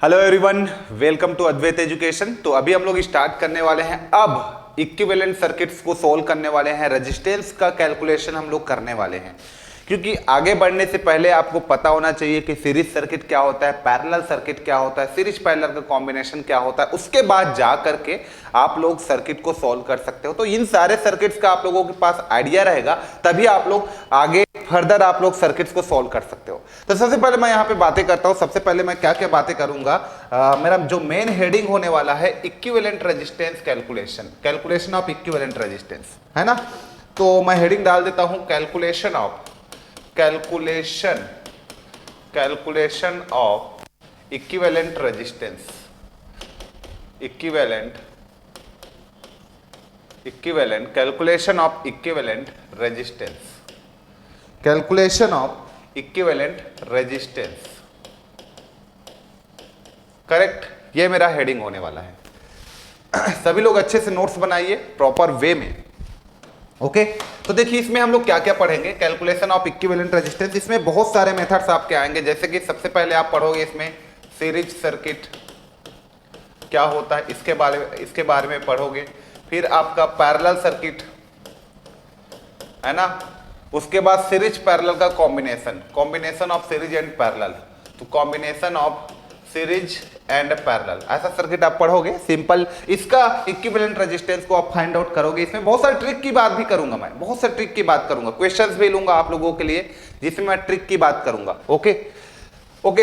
Hello everyone, welcome to Advait education. तो अभी हम लोग स्टार्ट करने वाले हैं। अब इक्विवेलेंट सर्किट्स को सोल्व करने वाले हैं, रेजिस्टेंस का कैलकुलेशन हम लोग करने वाले हैं। क्योंकि आगे बढ़ने से पहले आपको पता होना चाहिए कि सीरीज सर्किट क्या होता है, पैरेलल सर्किट क्या होता है, सीरीज पैरेलल का कॉम्बिनेशन क्या होता है। उसके बाद जा करके आप लोग सर्किट को सॉल्व कर सकते हो। तो इन सारे सर्किट्स का आप लोगों के पास आइडिया रहेगा, तभी आप लोग आगे फर्दर आप लोग सर्किट्स को सॉल्व कर सकते हो। तो सबसे पहले मैं यहाँ पे बातें करता हूँ। सबसे पहले मैं क्या क्या बातें करूंगा, मेरा जो मेन हेडिंग होने वाला है equivalent resistance calculation, calculation of equivalent resistance, है ना। तो मैं हेडिंग डाल देता हूं calculation of equivalent resistance, equivalent calculation of equivalent resistance, calculation of equivalent resistance. Correct, ये मेरा हेडिंग होने वाला है। सभी लोग अच्छे से नोट्स बनाइए प्रॉपर वे में। ओके, तो देखिए इसमें हम लोग क्या क्या पढ़ेंगे। कैलकुलेशन ऑफ इक्विवेलेंट रेजिस्टेंस, इसमें बहुत सारे मेथड्स आपके आएंगे। जैसे कि सबसे पहले आप पढ़ोगे इसमें सीरीज सर्किट क्या होता है, इसके बारे में पढ़ोगे। फिर आपका पैरेलल सर्किट है ना, उसके बाद सीरीज पैरेलल का combination of series and parallel, तो combination of series and parallel, ऐसा सर्किट आप पढ़ोगे सिंपल। इसका इक्विवेलेंट रेजिस्टेंस को आप फाइंड आउट करोगे। इसमें बहुत सारे ट्रिक की बात भी करूंगा, मैं बहुत सारे ट्रिक की बात करूंगा, क्वेश्चंस भी लूंगा आप लोगों के लिए जिसमें मैं ट्रिक की बात करूंगा। ओके,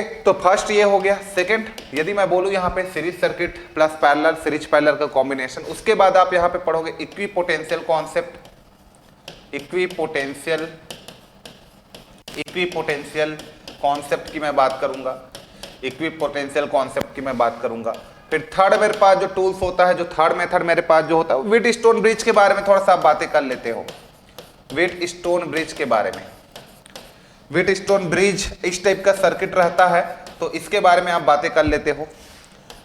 तो फर्स्ट ये हो गया। सेकंड, यदि मैं बोलूं यहाँ पे series circuit plus parallel, series parallel का कॉम्बिनेशन, उसके बाद आप यहाँ पे पढ़ोगे इक्विपोटेंशियल कॉन्सेप्ट, इक्विपोटेंशियल कॉन्सेप्ट की मैं बात करूंगा, इक्विपोटेंशियल कॉन्सेप्ट की मैं बात करूंगा। फिर थर्ड मेरे पास जो टूल्स होता है, जो थर्ड मेथड मेरे पास जो होता है, व्हीटस्टोन ब्रिज के बारे में थोड़ा सा आप बातें कर लेते हो। व्हीटस्टोन ब्रिज के बारे में, व्हीटस्टोन ब्रिज इस टाइप का सर्किट रहता है, तो इसके बारे में आप बातें कर लेते हो।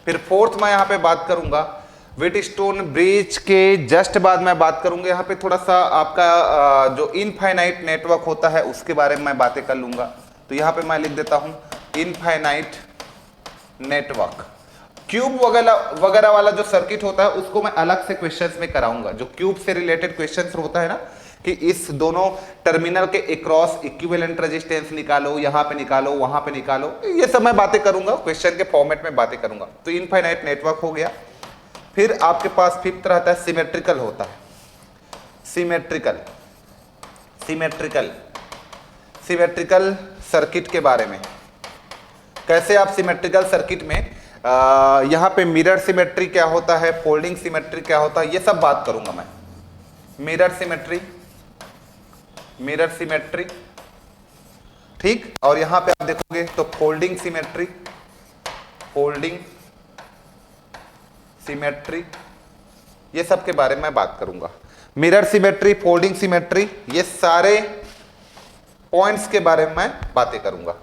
फिर फोर्थ मैं यहाँ पे बात करूंगा व्हीटस्टोन ब्रिज के जस्ट बाद मैं बात करूंगा यहाँ पे थोड़ा सा आपका जो इनफाइनाइट नेटवर्क होता है उसके बारे में मैं बातें कर लूंगा। तो यहाँ पे मैं लिख देता हूं इनफाइनाइट नेटवर्क। क्यूब वगैरह वाला जो सर्किट होता है उसको मैं अलग से क्वेश्चंस में कराऊंगा। जो क्यूब से रिलेटेड क्वेश्चंस होता है ना, कि इस दोनों टर्मिनल के अक्रॉस इक्विवेलेंट रेजिस्टेंस निकालो, यहाँ पे निकालो, वहां पे निकालो, ये सब मैं बातें करूंगा, क्वेश्चन के फॉर्मेट में बातें करूंगा। तो इनफाइनाइट नेटवर्क हो गया। फिर आपके पास फिफ्थ रहता है सिमेट्रिकल होता है, सिमेट्रिकल सर्किट के बारे में। कैसे आप सिमेट्रिकल सर्किट में यहाँ पे मिरर सिमेट्री क्या होता है, फोल्डिंग सिमेट्री क्या होता है, ये सब बात करूंगा मैं। मिरर सिमेट्री, ठीक। और यहां पे आप देखोगे तो फोल्डिंग सिमेट्री, ये सब के बारे में मैं बात करूंगा। मिरर सिमेट्री, फोल्डिंग सिमेट्री, ये सारे पॉइंट्स के बारे में मैं बातें करूंगा। आ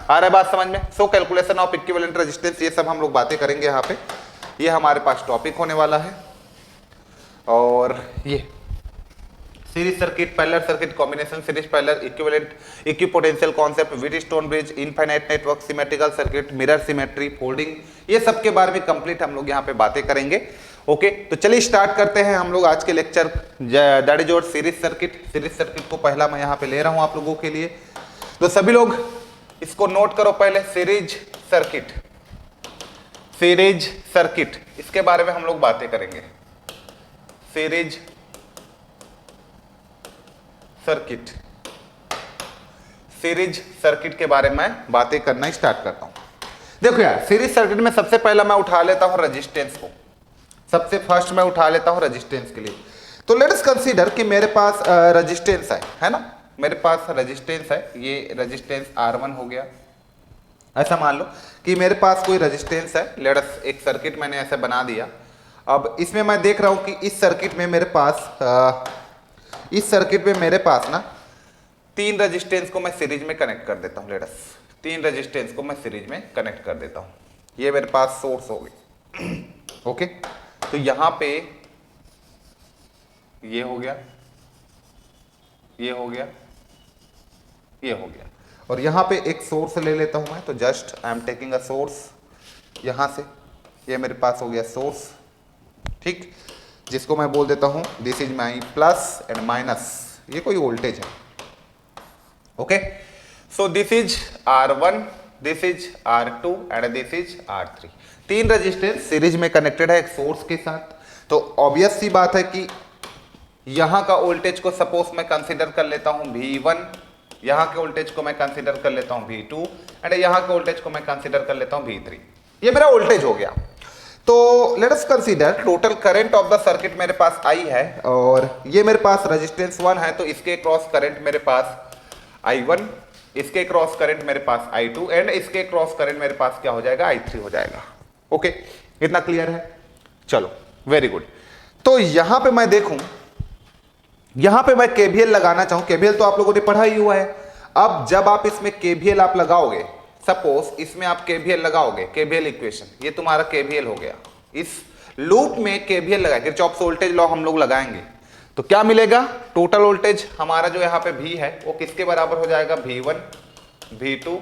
रहा है बात समझ में। So calculation of equivalent resistance, ये सब हम लोग बातें करेंगे यहाँ पे। ये हमारे पास टॉपिक होने वाला है। और ये series circuit, parallel circuit, combination, series parallel, equivalent, equipotential concept, Wheatstone bridge, infinite network, symmetrical circuit, mirror symmetry, folding, ये सब के बारे में कंप्लीट हम लोग यहाँ पे बातें करेंगे। ओके, तो चलिए स्टार्ट करते हैं हम लोग आज के lecture, that is your series circuit. Series circuit को पहला मैं यहाँ पे ले रहा हूँ आप लोगों के लिए। तो सभी लोग इसको नोट करो पहले। सीरीज सर्किट, इसके बारे में हम लोग बातें करेंगे। सीरीज सर्किट के बारे में बातें करना स्टार्ट करता हूं। देखो यार, सीरीज सर्किट में सबसे पहला मैं उठा लेता हूं रेजिस्टेंस को। सबसे फर्स्ट मैं उठा लेता हूं रेजिस्टेंस के लिए। तो लेट्स कंसीडर कि मेरे पास रेजिस्टेंस है ना, मेरे पास रेजिस्टेंस है। ये रेजिस्टेंस R1 हो गया। ऐसा मान लो कि मेरे पास कोई रेजिस्टेंस है। लेट्स एक सर्किट मैंने ऐसे बना दिया। अब इसमें मैं देख रहा हूं कि इस सर्किट में मेरे पास ना 3 रेजिस्टेंस को मैं सीरीज में कनेक्ट कर देता हूं। लेट्स 3 रेजिस्टेंस को मैं सीरीज में कनेक्ट कर देता हूं। ये मेरे पास सोर्स हो गई। ओके, तो यहां पे ये हो गया, ये हो गया, ये हो गया, और यहां पे एक सोर्स ले लेता हूं मैं। तो just I am taking a source, यहां से ये मेरे पास हो गया सोर्स, ठीक, जिसको मैं बोल देता हूं this is my plus and minus, ये कोई वोल्टेज है। Okay, so this is R1, this is R2 and this is R3। तीन रेजिस्टेंस सीरीज में कनेक्टेड है एक सोर्स के साथ। तो ऑब्वियस सी बात है कि यहां का वोल्टेज को सपोज मैं कंसीडर कर लेता हूं V1, यहां के वोल्टेज को मैं कंसीडर कर लेता हूं V2 एंड यहां के वोल्टेज को मैं कंसीडर कर लेता हूं V3। ये मेरा वोल्टेज हो गया। तो let us consider total current of the circuit मेरे पास I है और ये मेरे पास रेजिस्टेंस 1 है, तो इसके क्रॉस करंट मेरे पास I1, इसके क्रॉस करंट मेरे पास I2 एंड इसके क्रॉस करंट मेरे पास क्या हो जाएगा, I3 हो जाएगा। ओके, इतना क्लियर है? चलो वेरी गुड। तो यहां पे मैं देखूं, यहां पे मैं KVL लगाना चाहूं, KVL तो आप लोगों ने पढ़ा ही हुआ है। अब जब आप इसमें KVL आप लगाओगे, सपोज इसमें आप KVL लगाओगे, KVL इक्वेशन, ये तुम्हारा KVL हो गया। इस लूप में KVL लगाए, किरचॉफ्स वोल्टेज लॉ हम लोग लगाएंगे, तो क्या मिलेगा, टोटल वोल्टेज हमारा जो यहाँ पे V है वो किसके बराबर हो जाएगा, V1, V2,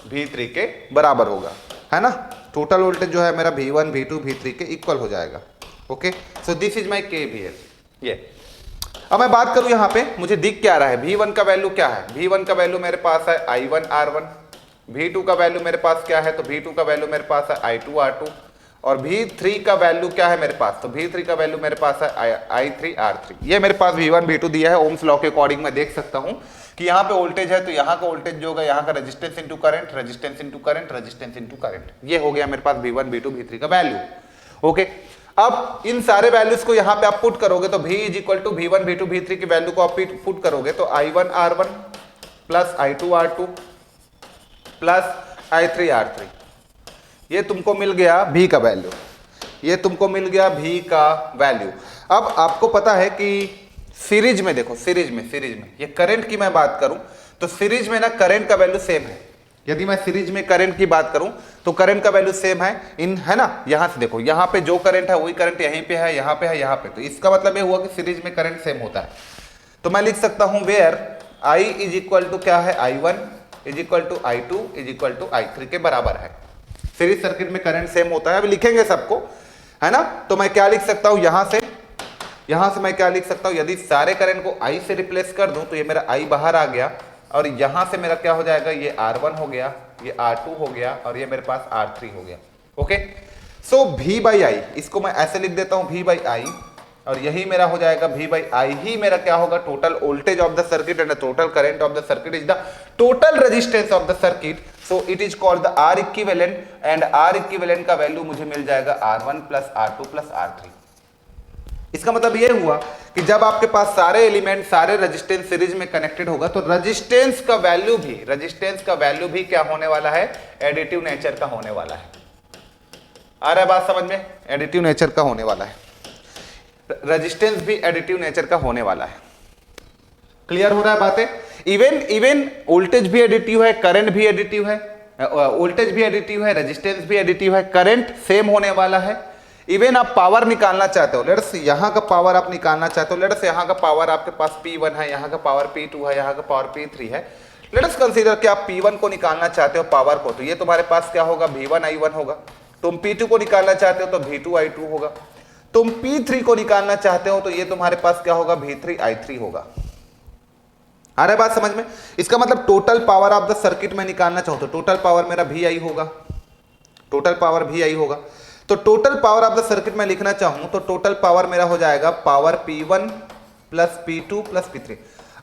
V3 के बराबर होगा, है ना। टोटल वोल्टेज जो है मेरा V1, V2, V3 के इक्वल हो जाएगा। Okay, so this is my KVL। ये अब मैं बात करूं यहाँ पे मुझे दिख क्या रहा है, V1 का वैल्यू क्या है, V1 का वैल्यू मेरे पास है I1 R1, V2 का वैल्यू मेरे पास क्या है, तो V2 का वैल्यू मेरे पास है I2 R2 और V3 का वैल्यू क्या है मेरे पास, तो V3 का वैल्यू मेरे पास है I3 R3। ये मेरे पास V1 V2 दिया है। ओम्स लॉ के अकॉर्डिंग मैं देख सकता हूं कि यहाँ पे वोल्टेज है तो यहाँ का वोल्टेज जो होगा, यहाँ का resistance into current, resistance into current, resistance into current, ये हो गया मेरे पास V1 V2 V3 का वैल्यू। ओके, अब इन सारे वैल्यूज को यहाँ पे आप पुट करोगे तो V is equal to V1 V2 V3 की वैल्यू को आप पुट करोगे तो I1 R1 plus I2 R2 plus I3 R3, ये तुमको मिल गया V का वैल्यू, ये तुमको मिल गया V का वैल्यू। अब आपको पता है कि सीरीज में देखो, सीरीज में ये करंट की मैं बात करूं तो सीरीज में ना करंट का वैल्यू सेम है। यदि मैं सीरीज में करंट की बात करूं तो करंट का वैल्यू सेम है इन, है ना। यहां से देखो, यहां पे जो करंट है वही करंट यहीं पे है, यहां पे है, यहां पे, तो इसका मतलब ये हुआ कि सीरीज में करंट सेम होता है। तो मैं लिख सकता हूं where I is equal to क्या है, I1 is equal to I2 is equal to I3 के बराबर है। सीरीज सर्किट में करंट सेम होता है। अभी लिखेंगे सबको, है ना। तो मैं क्या लिख सकता हूं, यहां से मैं क्या लिख सकता हूं, यदि सारे करंट को I से रिप्लेस कर दूं तो ये मेरा I बाहर आ गया और यहां से मेरा क्या हो जाएगा, ये R1 हो गया, ये R2 हो गया और ये मेरे पास R3 हो गया। Okay, so V by I, इसको मैं ऐसे लिख देता हूं V बाई I और यही मेरा हो जाएगा V बाई I ही मेरा क्या होगा, total voltage of the circuit and total current of the circuit is the total resistance of the circuit. So it is called the R equivalent and R equivalent का value मुझे मिल जाएगा R1 plus R2 plus R3। इसका मतलब ये हुआ कि जब आपके पास सारे एलिमेंट, सारे रेजिस्टेंस सीरीज में कनेक्टेड होगा तो रेजिस्टेंस का वैल्यू भी क्या होने वाला है, एडिटिव नेचर का होने वाला है। आ रहा है बात समझ में, एडिटिव नेचर का होने वाला है, रेजिस्टेंस भी एडिटिव नेचर का होने वाला है। क्लियर हो रहा है बातें। इवन वोल्टेज भी एडिटिव है, करंट भी एडिटिव है, वोल्टेज भी एडिटिव है, रेजिस्टेंस भी एडिटिव है, करंट सेम होने वाला है। इवन आप पावर निकालना चाहते हो, लेट्स यहाँ का पावर आप निकालना चाहते हो, लेट्स यहाँ का पावर आपके पास P1 है, यहाँ का पावर P2 है, यहाँ का पावर P3 है। लेट्स कंसीडर कि आप P1 को निकालना चाहते हो पावर को, तो ये तुम्हारे पास क्या होगा, V1 I1 होगा। तुम P2 को निकालना चाहते हो तो V2 I2 होगा। तुम P3 को निकालना चाहते हो तो ये तुम्हारे पास क्या होगा, V3 I3 होगा। आ रहा है बात समझ में। इसका मतलब total power of the circuit में निकालना चाहूँ तो टोटल पावर मेरा VI होगा, टोटल पावर VI होगा। तो total power of the circuit में लिखना चाहूं तो टोटल पावर मेरा हो जाएगा power P1 plus P2 plus P3।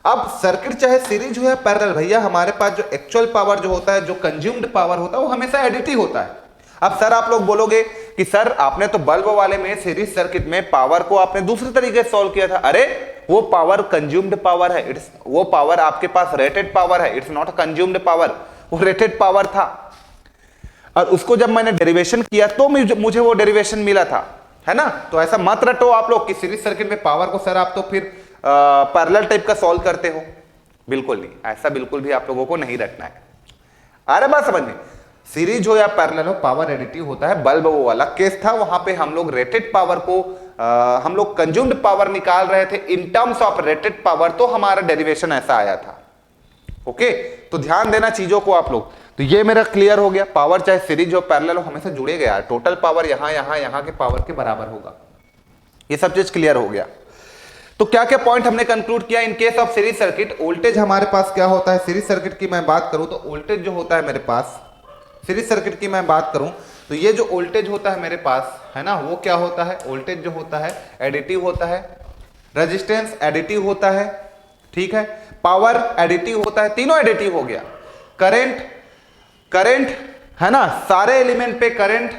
अब सर्किट चाहे सीरीज हो या पैरेलल, भैया हमारे पास जो एक्चुअल पावर जो होता है, जो कंज्यूम्ड पावर होता है, वो हमेशा एडिटिव होता है। अब सर आप लोग बोलोगे कि सर आपने तो बल्ब वाले में सीरीज सर्किट में पावर को आपने दूसरे तरीके से सॉल्व किया था। अरे वो पावर कंज्यूम्ड पावर है, वो पावर आपके पास रेटेड पावर है, इट्स नॉट कंज्यूम्ड पावर, वो रेटेड पावर था। और उसको जब मैंने डेरिवेशन किया तो मुझे वो डेरिवेशन मिला था, है ना। तो ऐसा मत रटो आप लोग कि सीरीज सर्किट में पावर को सर आप तो फिर पैरेलल टाइप का सॉल्व करते हो। बिल्कुल नहीं, ऐसा बिल्कुल भी आप लोगों को नहीं रखना है। आ रहा बात समझ में। सीरीज हो या पैरेलल हो, पावर एडिटिव होता है। बल्ब वो वाला केस था, वहां पे हम लोग रेटेड पावर को हम लोग कंज्यूम्ड पावर निकाल रहे थे in terms of rated power, तो हमारा डेरिवेशन ऐसा आया था। ओके, तो ध्यान देना चीजों को आप लोग। तो तो ये मेरा क्लियर हो गया। पावर चाहे सीरीज हो पैरेलल हो हमेशा जुड़े गया, टोटल पावर यहाँ के पावर के बराबर होगा। ये सब चीज क्लियर हो गया। तो क्या क्या पॉइंट हमने कंक्लूड किया in case of series circuit. Voltage हमारे पास क्या होता है, सीरीज सर्किट की मैं बात करूं तो वोल्टेज जो होता है मेरे पास, सीरीज सर्किट की मैं बात करूं तो ये जो वोल्टेज होता है मेरे पास है ना, वो क्या होता है, वोल्टेज जो होता है एडिटिव होता है, रेजिस्टेंस एडिटिव होता है, ठीक है, पावर एडिटिव होता है, तीनों एडिटिव हो गया। करंट है ना, सारे एलिमेंट पे करंट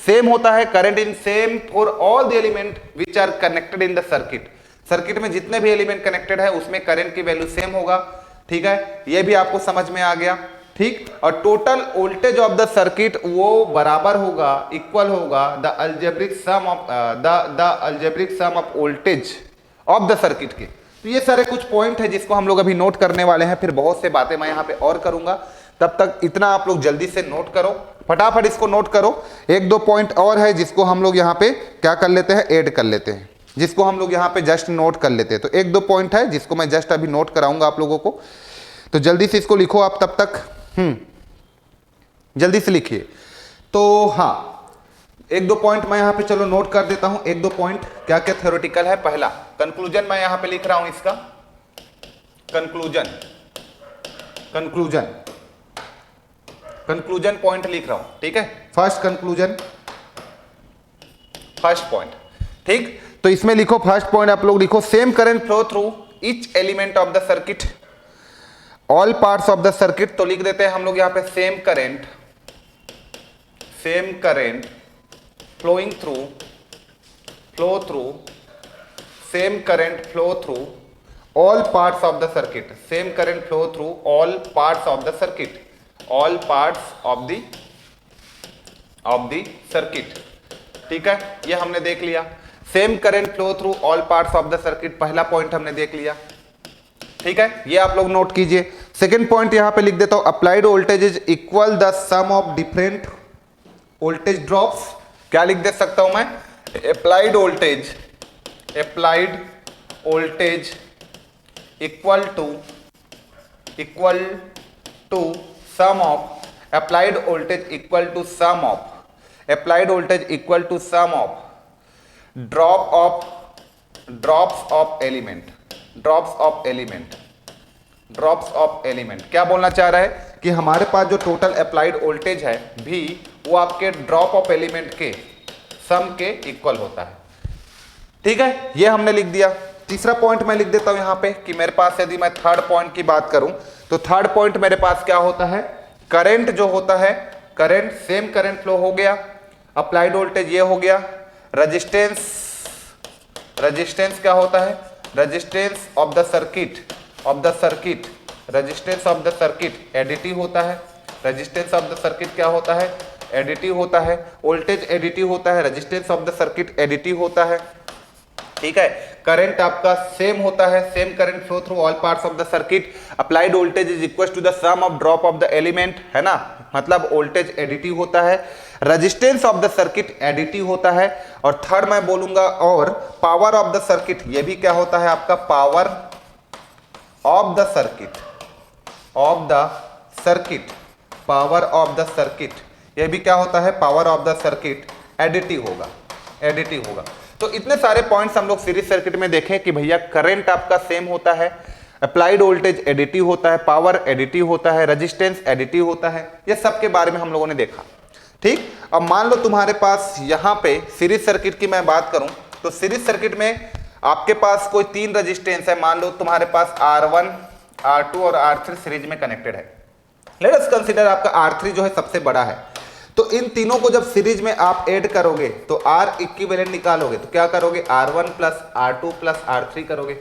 सेम होता है, current in same for all the element which are connected in the circuit. Circuit में जितने भी एलिमेंट कनेक्टेड है उसमें करंट की वैल्यू सेम होगा, ठीक है, ये भी आपको समझ में आ गया, ठीक। और total voltage of the circuit वो बराबर होगा, इक्वल होगा the algebraic sum of voltage of the circuit के। तो ये सारे कुछ पॉइंट है जिसको हम लोग अभी नोट करने वाले हैं, फिर बहुत से बातें मैं यहाँ पे और करूंगा। तब तक इतना आप लोग जल्दी से नोट करो, फटाफट इसको नोट करो। एक दो पॉइंट और है जिसको हम लोग यहाँ पे क्या कर लेते हैं, ऐड कर लेते हैं, जिसको हम लोग यहाँ पे जस्ट नोट कर लेते हैं। तो एक दो पॉइंट है जिसको मैं जस्ट अभी नोट कराऊंगा आप लोगों को, तो जल्दी से इसको लिखो आप तब तक, जल्दी से लिखिए। तो हाँ, एक दो पॉइंट मैं यहाँ पे चलो नोट कर देता हूं। एक दो पॉइंट क्या क्या थ्योरेटिकल है। पहला कंक्लूजन मैं यहाँ पे लिख रहा हूं, इसका कंक्लूजन पॉइंट लिख रहा हूं, ठीक है। फर्स्ट कंक्लूजन, फर्स्ट पॉइंट, ठीक। तो इसमें लिखो, फर्स्ट पॉइंट आप लोग लिखो, same current flow through each element of the circuit, all parts of the circuit. तो लिख देते हैं हम लोग यहाँ पे same current flowing through same current flow through all parts of the circuit, same current flow through all parts of the circuit, all parts of the circuit, ठीक है। ये हमने देख लिया, same current flow through all parts of the circuit, पहला point हमने देख लिया, ठीक है। ये आप लोग नोट कीजिए। सेकंड पॉइंट यहां पे लिख देता हूं, applied voltage is equal the sum of different voltage drops. क्या लिख दे सकता हूं मैं, applied voltage equal to sum of applied voltage equal to sum of drops of element. क्या बोलना चाह रहा है कि हमारे पास जो टोटल अप्लाइड वोल्टेज है भी वो आपके ड्रॉप ऑफ एलिमेंट के सम के इक्वल होता है, ठीक है। ये हमने लिख दिया। तीसरा पॉइंट मैं लिख देता हूं यहां पे कि मेरे पास यदि मैं थर्ड पॉइंट की बात करूं तो थर्ड पॉइंट मेरे पास क्या होता है, करंट जो होता है, करंट सेम करंट फ्लो हो गया, अप्लाइड वोल्टेज ये हो गया, रेजिस्टेंस क्या होता है, resistance of the circuit additive होता है, रेजिस्टेंस ऑफ द सर्किट क्या होता है, एडिटिव होता है, वोल्टेज एडिटिव होता है, resistance of the circuit additive होता है, ठीक है। करंट आपका सेम होता है, same current flow through all parts of the circuit, applied voltage is equal to the sum of drop of the element, है ना, मतलब वोल्टेज एडिटिव होता है, resistance of the circuit additive होता है, और थर्ड मैं बोलूंगा और पावर ऑफ द सर्किट, ये भी क्या होता है आपका, पावर ऑफ द सर्किट, ये भी क्या होता है, power of the circuit additive होगा। तो इतने सारे पॉइंट्स हम लोग सीरीज सर्किट में देखें कि भैया करंट आपका सेम होता है, अप्लाइड वोल्टेज एडिटिव होता है, पावर एडिटिव होता है, रेजिस्टेंस एडिटिव होता है, ये सब के बारे में हम लोगों ने देखा, ठीक। अब मान लो तुम्हारे पास यहाँ पे सीरीज सर्किट की मैं बात करूं तो सीरीज सर्किट में आपके पास कोई तीन रेजिस्टेंस है, मान लो तुम्हारे पास R1, R2 और R3 सीरीज में कनेक्टेड है। लेट अस कंसीडर आपका R3 जो है सबसे बड़ा है, तो इन तीनों को जब सीरीज में आप ऐड करोगे तो R इक्विवेलेंट निकालोगे तो क्या करोगे, R1 plus R2 plus R3 करोगे,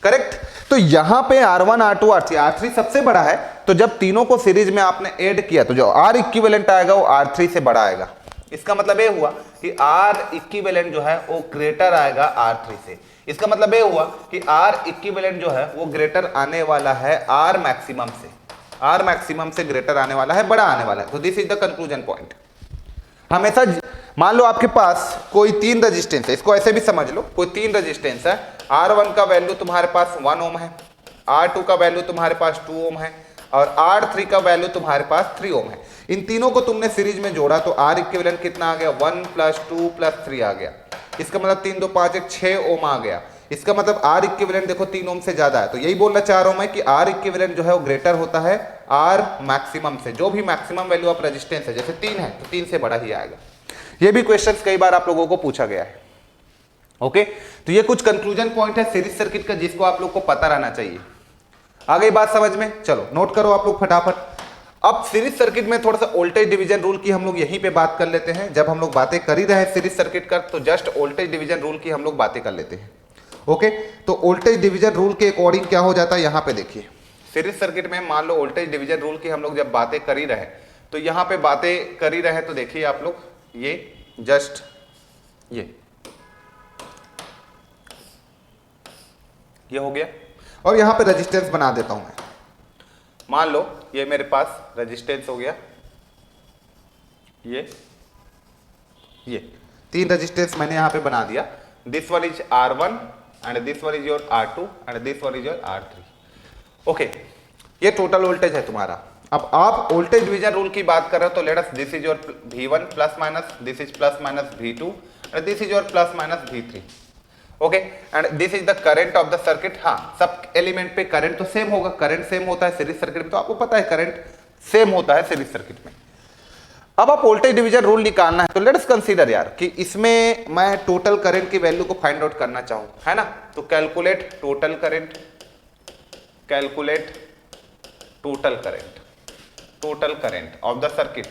करेक्ट। तो यहां पे R1, R2, R3 सबसे बड़ा है, तो जब तीनों को सीरीज में आपने ऐड किया तो जो R इक्विवेलेंट आएगा वो R3 से बड़ा आएगा। इसका मतलब ये हुआ कि R इक्विवेलेंट जो है वो ग्रेटर आएगा R3 से। इसका मतलब ये हुआ कि R इक्विवेलेंट जो है वो ग्रेटर आने वाला है R मैक्सिमम से, R मैक्सिमम से ग्रेटर आने वाला है, बड़ा आने वाला है। तो this is the conclusion point. हमेशा मान लो आपके पास कोई तीन रेजिस्टेंस है, इसको ऐसे भी समझ लो, कोई तीन रेजिस्टेंस है, R1 का वैल्यू तुम्हारे पास 1 ओम है, R2 का वैल्यू तुम्हारे पास 2 ओम है, और R3 का वैल्यू तुम्हारे पास 3 ओम है। इन तीनों को तुमने सीरीज में जोड़ा तो R इक्विवेलेंट कितना आ गया, 1 + 2 + 3 आ गया। इसका मतलब 3 2 5 1 6 ओम आ गया। इसका मतलब R इक्विवेलेंट देखो 3 ओम से ज्यादा है, तो यही बोलना चाह रहा हूं मैं कि R इक्विवेलेंट जो है वो ग्रेटर होता है R मैक्सिमम से। जो भी मैक्सिमम वैल्यू ऑफ रेजिस्टेंस है, जैसे 3 है तो 3 से बड़ा ही आएगा। ये भी क्वेश्चन कई बार आप लोगों को पूछा गया है। ओके, तो ये कुछ कंक्लूजन पॉइंट है सीरीज सर्किट का, जिसको आप लोग को पता रहना चाहिए। आ गई बात समझ में? चलो नोट करो आप लोग फटाफट। अब सीरीज सर्किट में थोड़ा सा वोल्टेज डिवीजन रूल की हम लोग यहीं पे बात कर लेते हैं। जब हम लोग बातें कर ही रहे हैं सीरीज सर्किट का, तो जस्ट वोल्टेज डिवीजन रूल की हम लोग बातें कर लेते हैं। ओके, तो वोल्टेज डिवीजन रूल के अकॉर्डिंग क्या हो जाता है, यहाँ पे देखिए सीरीज सर्किट में मान लो वोल्टेज डिवीजन रूल की हम लोग जब बातें कर ही रहे, तो यहाँ पे बातें कर ही रहे, तो देखिए आप लोग ये जस्ट ये हो गया। और यहाँ पे रेजिस्टेंस बना देता हूं मैं। मान लो ये मेरे पास रेजिस्टेंस हो गया, ये 3 रेजिस्टेंस मैंने यहाँ पे बना दिया। This one is R1 and this one is your R2 and this one is your R3। Okay, ये टोटल वोल्टेज है तुम्हारा। अब आप वोल्टेज डिवीजन रूल की बात कर रहे हो, तो let us this is your V1 plus minus, this is plus minus V2 and this is your plus minus V3। Okay, and this is the current of the circuit. हाँ, सब element पे current तो same होगा, current same होता है series circuit में, तो आपको पता है करंट सेम होता है सीरीज सर्किट में। अब आप वोल्टेज डिवीजन रूल निकालना है, तो लेट्स कंसीडर यार कि इसमें मैं टोटल करंट की वैल्यू को फाइंड आउट करना चाहूं, है ना। तो calculate total current, calculate total current of the circuit,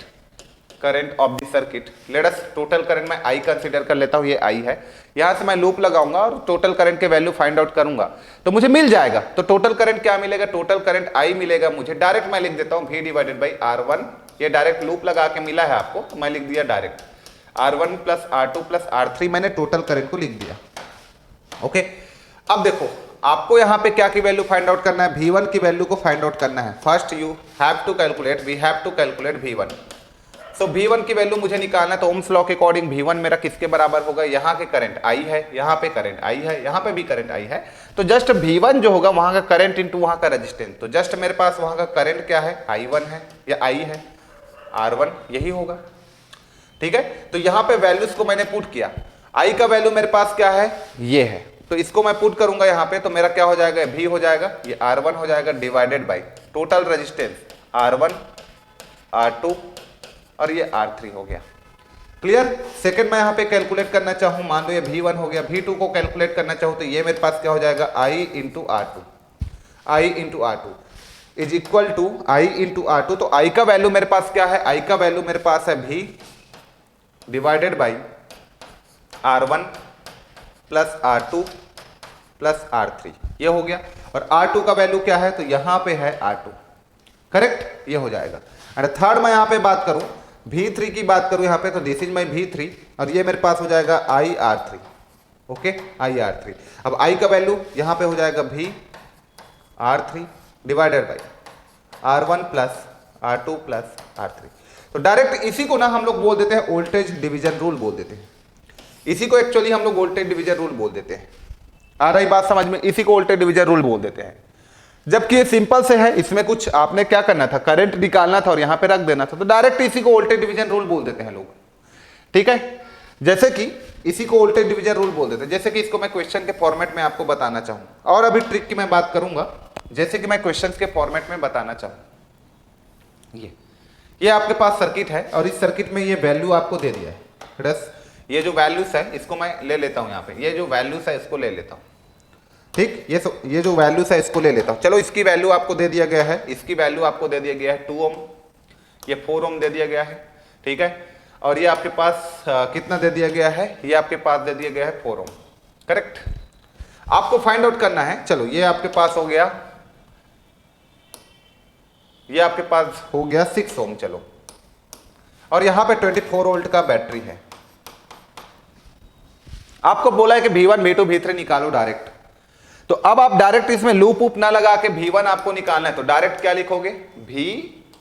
current of the circuit. Let us total current मैं I कंसीडर कर लेता हूं, ये I है। यहां से मैं लूप लगाऊंगा और टोटल करंट के वैल्यू फाइंड आउट करूंगा, तो मुझे मिल जाएगा। तो टोटल करंट क्या मिलेगा, टोटल करंट I मिलेगा मुझे। डायरेक्ट मैं लिख देता हूं V/R1। ये डायरेक्ट लूप लगा के मिला है आपको, तो मैं लिख दिया डायरेक्ट R1 + R2 + R3, मैंने टोटल करंट को लिख दिया। ओके, अब देखो आपको यहाँ पे क्या की वैल्यू फाइंड आउट करना है, V1 की वैल्यू को फाइंड आउट करना है। First we have to calculate V1। तो V1 की वैल्यू मुझे निकालना है, तो ओम्स लॉ के अकॉर्डिंग V1 मेरा किसके बराबर होगा, यहाँ के करंट I है, यहाँ पे करंट I है, यहाँ पे भी करंट I है। तो जस्ट V1 जो होगा वहां का करंट इंटू वहां का रेजिस्टेंस, तो जस्ट मेरे पास वहां का करंट क्या है, I1 है या I है, R1 यही होगा। ठीक है, तो यहाँ पे वैल्यूज को मैंने पुट किया। I का वैल्यू मेरे पास क्या है, ये है, तो इसको मैं पुट करूंगा यहाँ पे, तो मेरा क्या हो जाएगा, V हो जाएगा, ये R1 हो जाएगा divided by total resistance R1 R2 और ये R3 हो गया। क्लियर। सेकंड मैं यहाँ पे कैलकुलेट करना चाहूँ, मान लो ये V1 हो गया, V2 को कैलकुलेट करना चाहूँ, तो ये मेरे पास क्या हो जाएगा, I into R2 is equal to I into R2। तो I का वैल्यू मेरे पास क्या है, I का वैल्यू मेरे पास है V divided by R1 plus R2 plus R3, ये हो गया। और R2 का वैल्यू क्या है, तो यहां पे है R2, करेक्ट, ये हो जाएगा। और थर्ड मैं यहां पे बात करूं, V3 की बात करूं यहां पे, तो दिस इज माई V3 और ये मेरे पास हो जाएगा IR3। Okay, IR3। अब I का वैल्यू यहां पे हो जाएगा VR3 divided by R1 plus R2 plus R3। तो डायरेक्ट इसी को ना हम लोग बोल देते हैं वोल्टेज डिवीजन रूल बोल देते हैं। इसी को एक्चुअली हम लोग वोल्टेज डिवीजन रूल बोल देते हैं। आ रही बात समझ में, इसी को वोल्टेज डिवीजन रूल बोल देते हैं। जबकि ये सिंपल से है, इसमें कुछ आपने क्या करना था, करंट निकालना था और यहां पे रख देना था, तो डायरेक्ट इसी को वोल्टेज डिवीजन रूल बोल देते हैं लोग। ठीक है, जैसे कि इसी को वोल्टेज डिवीजन रूल बोल देते हैं। जैसे कि इसको मैं क्वेश्चन के फॉर्मेट में आपको बताना चाहूँ, और अभी ट्रिक की मैं बात करूंगा, जैसे कि मैं क्वेश्चन के फॉर्मेट में बताना चाहूँ। ये आपके पास सर्किट है और इस सर्किट में ये वैल्यू आपको दे दिया है। बस ये जो वैल्यूज है इसको मैं ले लेता हूँ यहाँ पे, ये जो वैल्यूज है इसको ले लेता हूँ। ठीक, ये जो वैल्यूज है इसको ले लेता हूँ। चलो, इसकी वैल्यू आपको दे दिया गया है, इसकी वैल्यू आपको दे दिया गया है 2 ओम, ये 4 ओम दे दिया गया है। ठीक है, और ये आपके पास कितना दे दिया गया है, ये आपके पास दे दिया गया है 4 ओम, करेक्ट। आपको फाइंड आउट करना है। चलो, ये आपके पास हो गया, ये आपके पास हो गया 6 ओम। चलो, और यहां पे 24 वोल्ट का बैटरी है। आपको बोला है कि V1 V2 V3 निकालो डायरेक्ट, तो अब आप डायरेक्ट इसमें लूप उप ना लगा के V1 आपको निकालना है, तो डायरेक्ट क्या लिखोगे, V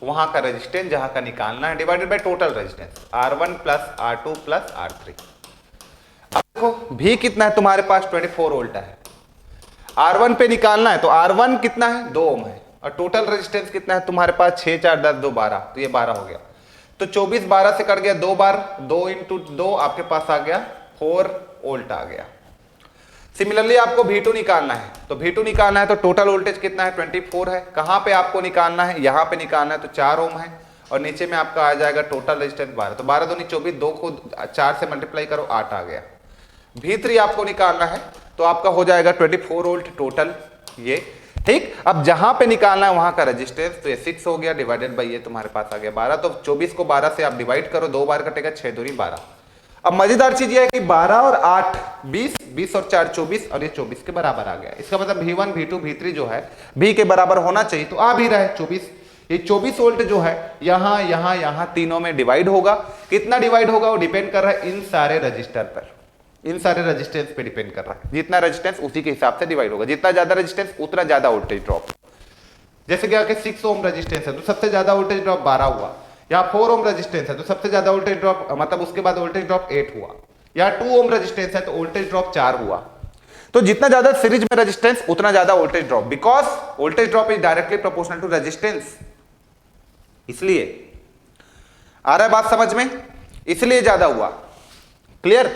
वहां का रेजिस्टेंस जहां का निकालना है divided by total resistance R1 plus R2 plus R3। अब देखो V कितना है तुम्हारे पास, 24 वोल्ट है। R1 पे निकालना है, तो R1 कितना है, 2 ओम है, और टोटल रेजिस्टेंस कितना है तुम्हारे पास 6 4 10 2 12, तो ये 12 हो गया। तो 24 12 से कट गया 2 बार, 2 इंटू 2 आपके पास आ गया 4 वोल्ट आ गया। सिमिलरली आपको V2 निकालना है, तो V2 निकालना है तो टोटल वोल्टेज कितना है 24 है। कहां पे आपको निकालना है, यहां पे निकालना है, तो 4 ओम है और नीचे में आपका आ जाएगा टोटल रेजिस्टेंस 12, तो 12 दूनी 24, 2 को 4 से मल्टीप्लाई करो 8 आ गया। V3 आपको निकालना है तो आपका हो जाएगा 24 वोल्ट टोटल ये, ठीक। अब जहां पे निकालना है वहां का रेजिस्टेंस, तो ये 6 हो गया डिवाइडेड बाई ये तुम्हारे पास आ गया 12, तो 24 को 12 से आप डिवाइड करो, 2 बार कटेगा, 6 दूनी 12। अब मजेदार चीज ये है कि 12 और 8 20, 20 और 4 24 और ये 24 के बराबर आ गया। इसका मतलब V1 V2 V3 जो है V के बराबर होना चाहिए, तो आ भी रहा है 24। ये 24 वोल्ट जो है यहां यहां यहां तीनों में डिवाइड होगा। कितना डिवाइड होगा वो डिपेंड कर रहा है इन सारे रजिस्टर पर, इन सारे रेजिस्टेंस पे डिपेंड कर रहा है। जितना रेजिस्टेंस उसी के हिसाब से डिवाइड होगा, जितना ज्यादा रेजिस्टेंस उतना ज्यादा वोल्टेज ड्रॉप। जैसे कि आके 6 ओम रेजिस्टेंस है तो सबसे ज्यादा वोल्टेज ड्रॉप 12 हुआ। यहाँ 4 ओम रेजिस्टेंस है तो सबसे ज्यादा वोल्टेज ड्रॉप, मतलब उसके बाद वोल्टेज ड्रॉप 8 हुआ। यहाँ 2 ओम रेजिस्टेंस है तो वोल्टेज ड्रॉप 4 हुआ। तो जितना ज्यादा सीरीज में रेजिस्टेंस उतना ज्यादा voltage drop, because voltage drop is directly proportional to resistance. इसलिए आ रहा है बात समझ में, इसलिए ज्यादा हुआ। क्लियर।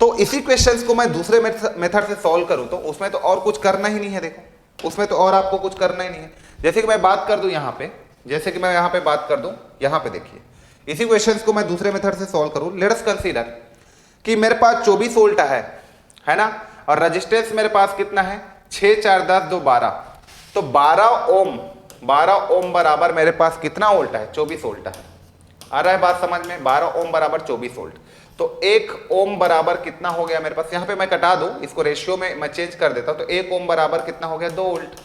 तो इसी क्वेश्चंस को मैं दूसरे मेथड से सॉल्व करूं तो उसमें तो और कुछ करना ही नहीं है। देखो उसमें तो और आपको कुछ करना ही नहीं है। जैसे कि मैं बात कर दूं यहां पे, जैसे कि मैं यहां पे बात कर दूं, यहां पे देखिए इसी क्वेश्चंस को मैं दूसरे मेथड से सॉल्व करूं। लेट अस कंसीडर कि मेरे पास 24 वोल्ट है ना, और रेजिस्टेंस मेरे पास कितना है 6 4 10 2 12, तो 12 ओम बराबर मेरे पास कितना वोल्ट है 24 वोल्ट है। आ रहा है बात समझ में, 12 ओम बराबर 24 वोल्ट, तो 1 ओम बराबर कितना हो गया मेरे पास, यहां पे मैं कटा दूं इसको, रेशियो में मैं चेंज कर देता हूं, तो 1 ओम बराबर कितना हो गया 2 वोल्ट,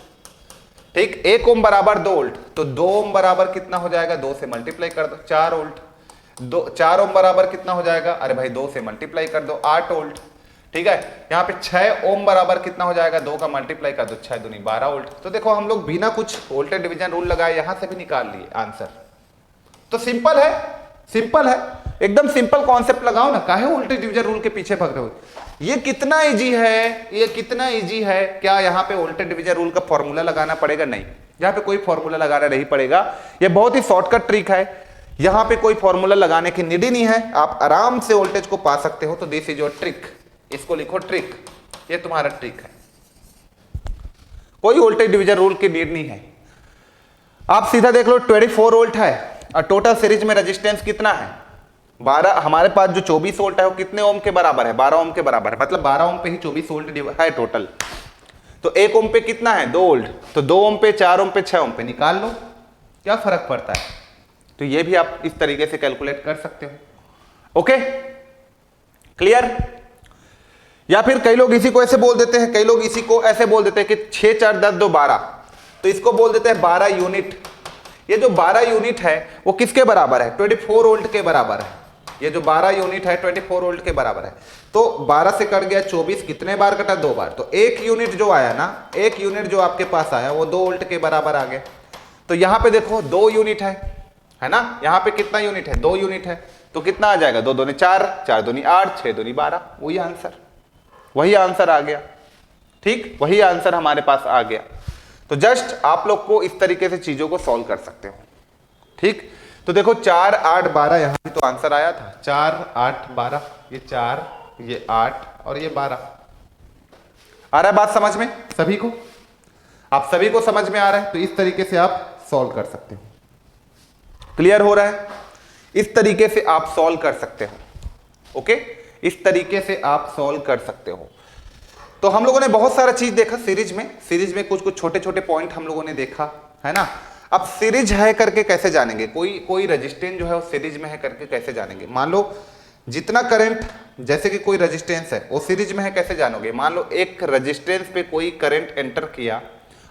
ठीक। 1 ओम बराबर 2 वोल्ट, तो 2 ओम बराबर कितना हो जाएगा, 2 से मल्टीप्लाई कर दो 4 वोल्ट। 4 ओम बराबर कितना हो जाएगा, अरे भाई 2 से मल्टीप्लाई कर दो 8 वोल्ट, ठीक है। यहाँ पे 6 ओम बराबर कितना हो जाएगा, 2 का मल्टीप्लाई कर दो 6 दूनी 12 वोल्ट। तो देखो हम लोग बिना कुछ वोल्टेज डिवीजन रूल लगाए यहां से भी निकाल लिए आंसर। तो सिंपल है, सिंपल है, एकदम सिंपल कॉन्सेप्ट लगाओ ना, काहे वोल्टेज डिवीजन रूल के पीछे भाग रहे हो। ये कितना इजी है, ये कितना इजी है। क्या यहाँ पे वोल्टेज डिवीजन रूल का फॉर्मूला लगाना पड़ेगा, नहीं, यहाँ पे कोई फॉर्मूला लगाना नहीं पड़ेगा। ये बहुत ही शॉर्टकट ट्रिक है, यहाँ पे कोई फॉर्मूला लगाने की नीड ही नहीं है, आप आराम से वोल्टेज को पा सकते हो। तो दिस इज योर ट्रिक, इसको लिखो ट्रिक, ये तुम्हारा ट्रिक है। कोई वोल्टेज डिवीजन रूल की नीड नहीं है। आप सीधा देख लो 24 वोल्ट है और टोटल सीरीज में रेजिस्टेंस कितना है 12, हमारे पास जो 24 वोल्ट है वो कितने ओम के बराबर है, 12 ओम के बराबर है, मतलब 12 ओम पे ही 24 वोल्ट है टोटल। तो 1 ओम पे कितना है 2 वोल्ट, तो 2 ओम पे 4 ओम पे 6 ओम पे निकाल लो, क्या फर्क पड़ता है। तो ये भी आप इस तरीके से कैलकुलेट कर सकते हो। Okay clear. या फिर कई लोग इसी को ऐसे बोल देते हैं, कई लोग इसी को ऐसे बोल देते हैं कि 6 4 10 2 12, तो इसको बोल देते हैं 12 यूनिट। ये जो 12 यूनिट है वो किसके बराबर है, 24 वोल्ट के बराबर है। ये जो 12 यूनिट है 24 वोल्ट के बराबर है। तो 12 से कट गया 24, कितने बार कटा 2 बार, तो 1 यूनिट जो आया ना, 1 यूनिट जो आपके पास आया वो 2 वोल्ट के बराबर आ गया। तो यहां पे देखो 2 यूनिट है ना, यहां पे कितना यूनिट है 2 यूनिट है, तो कितना आ जाएगा 2 दूनी 4, 4 दूनी 8, 6 दूनी 12, वही आंसर, वही आंसर आ गया, ठीक, वही आंसर हमारे पास आ गया। तो जस्ट आप लोग को इस तरीके से चीजों को सॉल्व कर सकते हो, ठीक। तो देखो 4 8 12 यहां भी तो आंसर आया था, 4 8 12, ये 4 ये 8 और ये 12। आ रहा है बात समझ में सभी को, आप सभी को समझ में आ रहा है। तो इस तरीके से आप सॉल्व कर सकते हो, क्लियर हो रहा है, इस तरीके से आप सॉल्व कर सकते हो। ओके, इस तरीके से आप सॉल्व कर सकते हो। तो हम लोगों ने बहुत सारा चीज देखा सीरीज में कुछ कुछ छोटे छोटे पॉइंट हम लोगों ने देखा है ना। अब सीरीज है करके कैसे जानेंगे, कोई रेजिस्टेंस जो है वो सीरीज में है करके कैसे जानेंगे। मान लो जितना करंट, जैसे कि कोई रेजिस्टेंस है वो सीरीज में है, कैसे जानोगे। मान लो एक रेजिस्टेंस पे कोई करंट एंटर किया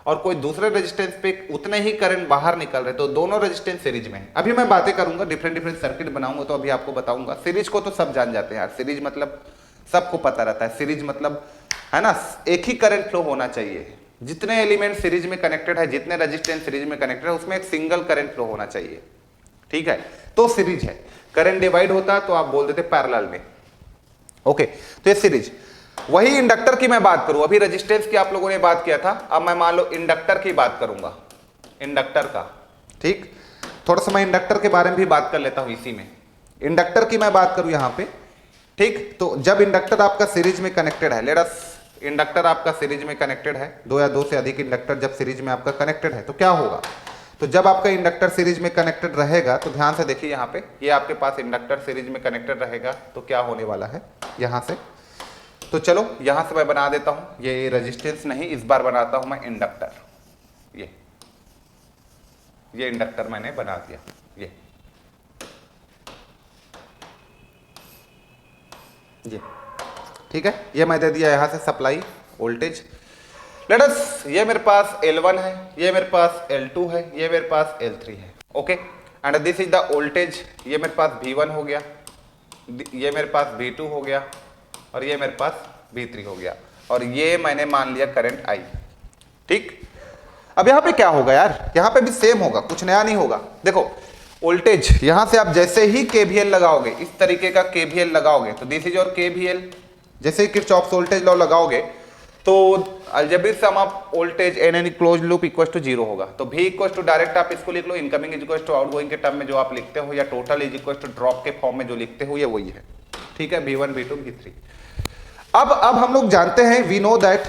और कोई दूसरे रेजिस्टेंस पे उतने ही करंट बाहर निकल रहे, तो दोनों रेजिस्टेंस सीरीज में है। अभी मैं बातें करूंगा, डिफरेंट सर्किट बनाऊंगा तो अभी आपको बताऊंगा। सीरीज को तो सब जान जाते हैं यार, सीरीज मतलब सबको पता रहता है। सीरीज मतलब है ना, एक ही करंट फ्लो होना चाहिए। जितने एलिमेंट सीरीज में कनेक्टेड है, जितने रेजिस्टेंस सीरीज में कनेक्टेड है, उसमें एक सिंगल करंट फ्लो होना चाहिए, ठीक है, तो सीरीज है। करंट डिवाइड होता तो आप बोल देते पैरेलल में। ओके, तो ये सीरीज। वही इंडक्टर की मैं बात करूं, अभी रेजिस्टेंस की आप लोगों ने बात किया था, अब मैं मान लो इंडक्टर की बात करूंगा। इंडक्टर का। ठीक, थोड़ा सा मैं इंडक्टर के बारे में भी बात कर लेता हूं इसी में। इंडक्टर की मैं बात करूं यहां पे, ठीक, तो जब इंडक्टर आपका सीरीज में कनेक्टेड है, लेट अस इंडक्टर आपका सीरीज में कनेक्टेड है, दो या दो से अधिक इंडक्टर जब सीरीज में आपका कनेक्टेड है तो क्या होगा, तो जब आपका इंडक्टर सीरीज में कनेक्टेड रहेगा तो ध्यान से देखिए यहाँ पे, ये आपके पास इंडक्टर सीरीज में कनेक्टेड रहेगा तो क्या होने वाला है यहाँ से, तो चलो यहां से मैं बना देता हूं, ये रेजिस्टेंस नहीं, इस बार बनाता हूं मैं इंडक्टर। ये इंडक्टर मैंने बना दिया, ये ठीक है, ये मैं दे दिया यहां से सप्लाई वोल्टेज। लेट अस, ये मेरे पास L1 है, ये मेरे पास L2 है, ये मेरे पास L3 है, okay, and this is the voltage, ये मेरे पास V1 हो गया, ये मेरे पास V2 हो गया, और ये मेरे पास V3 हो गया, और ये मैंने मान लिया करंट I। ठीक, अब यहां पे क्या होगा यार, यहां पे भी सेम होगा, कुछ नया नहीं होगा। देखो वोल्टेज, यहां से आप जैसे ही KVL लगाओगे, इस तरीके का KVL लगाओगे, तो दिस इज योर KVL, जैसे ही किरचॉफ्स वोल्टेज लॉ लगाओगे तो algebraic sum of voltage an an close loop equal to 0 होगा। तो V इक्वल टू डायरेक्ट आप इसको लिख लो, incoming is equal to outgoing के टर्म में जो आप लिखते हो, या total is equal to drop के फॉर्म में जो लिखते हो, ये वही है। ठीक है, V1 V2 V3। अब हम लोग जानते हैं, वी नो दैट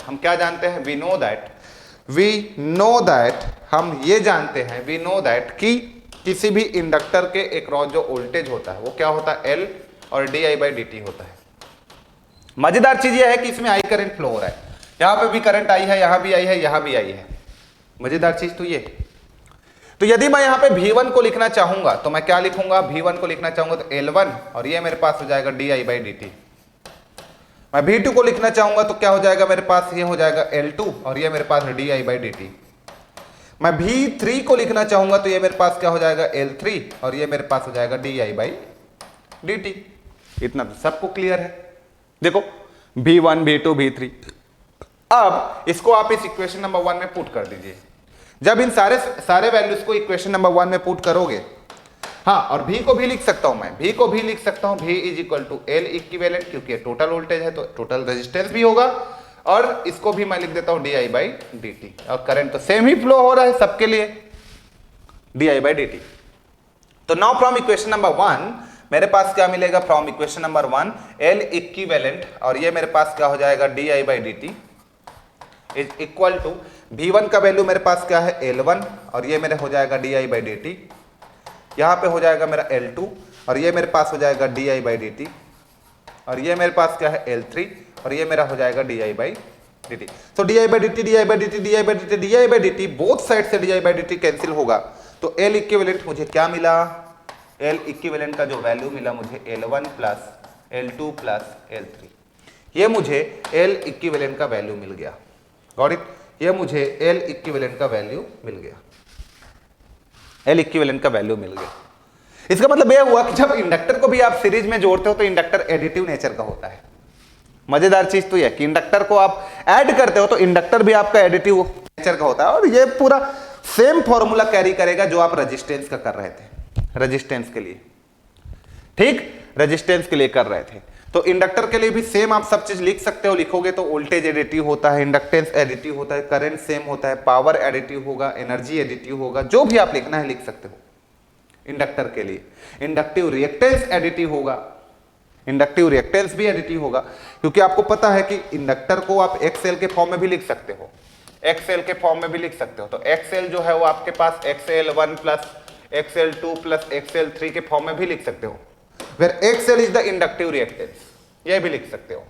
हम क्या जानते हैं, वी नो दैट हम ये जानते हैं, वी नो दैट कि किसी भी इंडक्टर के अक्रॉस जो वोल्टेज होता है वो क्या होता है, L और di/dt होता है। मजेदार चीज ये है कि इसमें I करंट फ्लो हो रहा है, यहां पे भी करंट I है, यहां भी I है, यहां भी I है। मजेदार चीज तो ये, तो यदि मैं यहां पे V1 को लिखना चाहूंगा तो मैं क्या लिखूंगा, V1 को लिखना चाहूंगा तो L1, और ये मेरे पास हो जाएगा di/dt। मैं V2 को लिखना चाहूंगा तो क्या हो जाएगा मेरे पास, ये हो जाएगा L2, और ये मेरे पास di/dt। मैं V3 को लिखना चाहूंगा तो ये मेरे पास क्या हो जाएगा, L3, और ये मेरे पास हो जाएगा di/dt। इतना तो सबको क्लियर है। देखो V1 V2 V3, अब इसको आप इस इक्वेशन नंबर 1 में पुट कर दीजिए। जब इन सारे वैल्यूज को इक्वेशन नंबर 1 में पुट करोगे, हाँ, और V को भी लिख सकता हूं मैं, V को भी लिख सकता हूं, V is equal to L equivalent, क्योंकि टोटल वोल्टेज है तो टोटल रेजिस्टेंस भी होगा, और इसको भी मैं लिख देता हूं di/dt, और करंट तो सेम ही फ्लो हो रहा है सबके लिए, di/dt। तो नाउ फ्रॉम इक्वेशन नंबर 1 मेरे पास क्या मिलेगा, from equation number 1 L equivalent, और ये मेरे पास क्या हो जाएगा, di/dt is equal to V1 का वैल्यू मेरे पास क्या है, L1, और ये मेरे हो जाएगा di/dt, यहां पे हो जाएगा मेरा L2, और ये मेरे पास हो जाएगा di/dt, और ये मेरे पास क्या है L3, और ये मेरा हो जाएगा di/dt। तो di/dt बोथ साइड से di/dt कैंसिल होगा, तो L इक्विवेलेंट मुझे क्या मिला, L इक्विवेलेंट का जो वैल्यू मिला मुझे L1 plus L2 plus L3, ये मुझे L इक्विवेलेंट का वैल्यू मिल गया। गॉट इट, ये मुझे L इक्विवेलेंट का वैल्यू मिल गया, L इक्विवेलेंट का वैल्यू मिल गया। इसका मतलब यह हुआ कि जब इंडक्टर को भी आप सीरीज में जोड़ते हो तो इंडक्टर एडिटिव नेचर का होता है। मजेदार चीज तो यह कि इंडक्टर को आप ऐड करते हो तो इंडक्टर भी आपका एडिटिव नेचर का होता है, और ये पूरा सेम फॉर्मूला कैरी करेगा जो आप रेजिस्टेंस का कर रहे थे, रेजिस्टेंस के लिए, ठीक, रेजिस्टेंस के लिए कर रहे थे। तो इंडक्टर के लिए भी सेम आप सब चीज लिख सकते हो, लिखोगे तो वोल्टेज एडिटिव होता है, इंडक्टेंस एडिटिव होता है, करंट सेम होता है, पावर एडिटिव होगा, एनर्जी एडिटिव होगा, जो भी आप लिखना है लिख सकते हो इंडक्टर के लिए। इंडक्टिव रिएक्टेंस एडिटिव होगा, इंडक्टिव रिएक्टेंस भी एडिटिव होगा, क्योंकि आपको पता है कि इंडक्टर को आप एक्सएल के फॉर्म में भी लिख सकते हो, एक्सएल के फॉर्म में भी लिख सकते हो। तो एक्सएल जो है वो आपके पास XL1 plus XL2 plus XL3 के फॉर्म में भी लिख सकते हो, where XL is the inductive reactance, यह भी लिख सकते हो।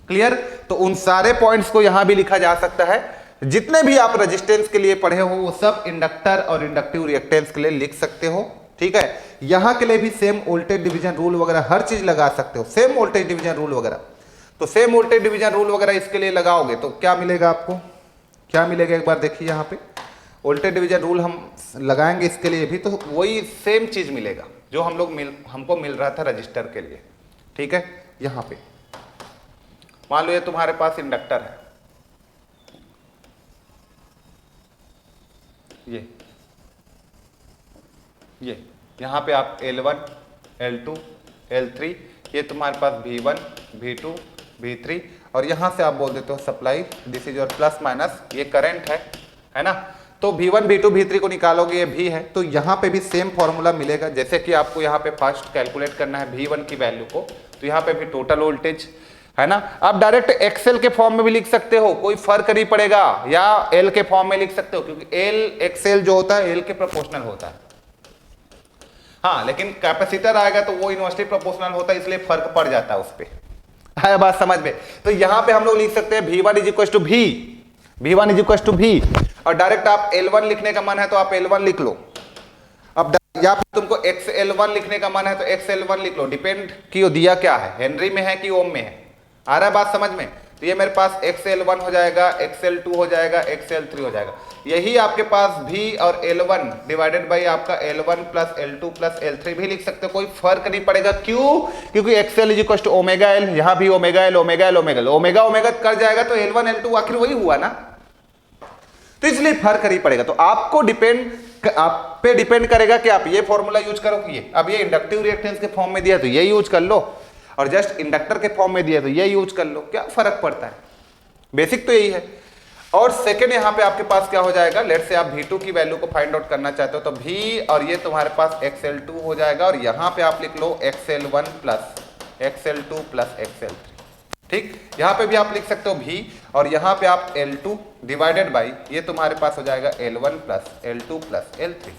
क्लियर, तो उन सारे पॉइंट्स को यहां भी लिखा जा सकता है, जितने भी आप रेजिस्टेंस के लिए पढ़े हो वो सब इंडक्टर और इंडक्टिव रिएक्टेंस के लिए लिख सकते हो। ठीक है, यहां के लिए भी सेम वोल्टेज डिवीजन रूल वगैरह हर चीज लगा सकते हो, सेम वोल्टेज डिवीजन रूल वगैरह। तो सेम वोल्टेज डिवीजन रूल वगैरह इसके लिए लगाओगे तो क्या मिलेगा, आपको क्या मिलेगा, एक बार देखिए यहां पे वोल्टेज डिवीजन रूल हम लगाएंगे इसके लिए भी, तो वही सेम चीज मिलेगा जो हमको मिल रहा था रजिस्टर के लिए। ठीक है, यहां पे मान लो ये तुम्हारे पास इंडक्टर है, ये यहां पे आप L1 L2 L3, ये तुम्हारे पास V1 V2 V3, और यहाँ से आप बोल देते हो supply, this is your plus minus, ये करंट है ना। तो V1 V2 V3 को निकालोगे, ये V है, तो यहाँ पे भी सेम फॉर्मूला मिलेगा। जैसे कि आपको यहाँ पे फर्स्ट कैलकुलेट करना है V1 की वैल्यू को, तो यहाँ पे भी टोटल वोल्टेज है ना। आप डायरेक्ट एक्सेल के फॉर्म में भी लिख सकते हो, कोई फर्क नहीं पड़ेगा, या एल के फॉर्म में लिख सकते हो, क्योंकि एल एक्सेल जो होता है एल के प्रोपोर्शनल होता है। हाँ, लेकिन कैपेसिटर आएगा तो वो इनवर्सली प्रोपोर्शनल होता है, इसलिए फर्क पड़ जाता है उस पर। है बात समझ में? तो यहां पे हम लोग लिख सकते हैं V1 is equal to V, V1 is equal to V, और डायरेक्ट आप L1 लिखने का मन है तो आप L1 लिख लो। अब या फिर तुमको XL1 लिखने का मन है तो XL1 लिख लो, डिपेंड कि दिया क्या है, हेनरी में है कि ओम में है। आ रहा है बात समझ में? तो ये मेरे पास XL1 हो जाएगा, XL2 हो जाएगा, XL3 हो जाएगा। यही आपके पास V और L1 डिवाइडेड बाई आपका L1 plus L2 plus L3 भी लिख सकते हो, कोई फर्क नहीं पड़ेगा। क्यों? क्योंकि XL is equal to omega L, यहाँ भी omega L, omega L, omega L, omega omega कर जाएगा तो L1 L2 आखिर वही हुआ ना, तो इसलिए फर्क नहीं पड़ेगा। तो आपको आप पे डिपेंड करेगा कि आप ये फॉर्मूला यूज करो कि ये। अब ये इंडक्टिव रिएक्टेंस के फॉर्म में दिया तो ये यूज कर लो, और जस्ट इंडक्टर के फॉर्म में दिया तो ये यूज कर लो, क्या फर्क पड़ता है? बेसिक तो यही है। और सेकंड यहाँ पे आपके पास क्या हो जाएगा, लेट से आप V2 की वैल्यू को फाइंड आउट करना चाहते हो तो V, और ये तुम्हारे पास XL2 हो जाएगा, और यहाँ पे आप लिख लो XL1 plus XL2 plus XL3। ठीक, यहाँ पे भी आप लिख सकते हो V, और यहाँ पे आप L2 डिवाइडेड बाई ये तुम्हारे पास हो जाएगा L1 plus L2 plus L3।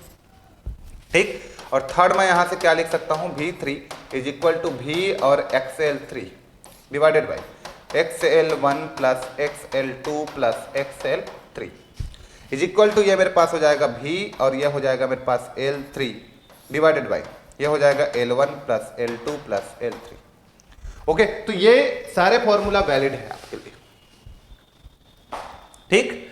ठीक, और थर्ड मैं यहाँ से क्या लिख सकता हूँ, V3 is equal to V और XL3 divided by XL1 plus XL2 plus XL3 is equal to ये मेरे पास हो जाएगा V, और ये हो जाएगा मेरे पास L3 डिवाइडेड बाई ये हो जाएगा L1 plus L2 plus L3। Okay, तो ये सारे फॉर्मूला वैलिड है आपके लिए। ठीक,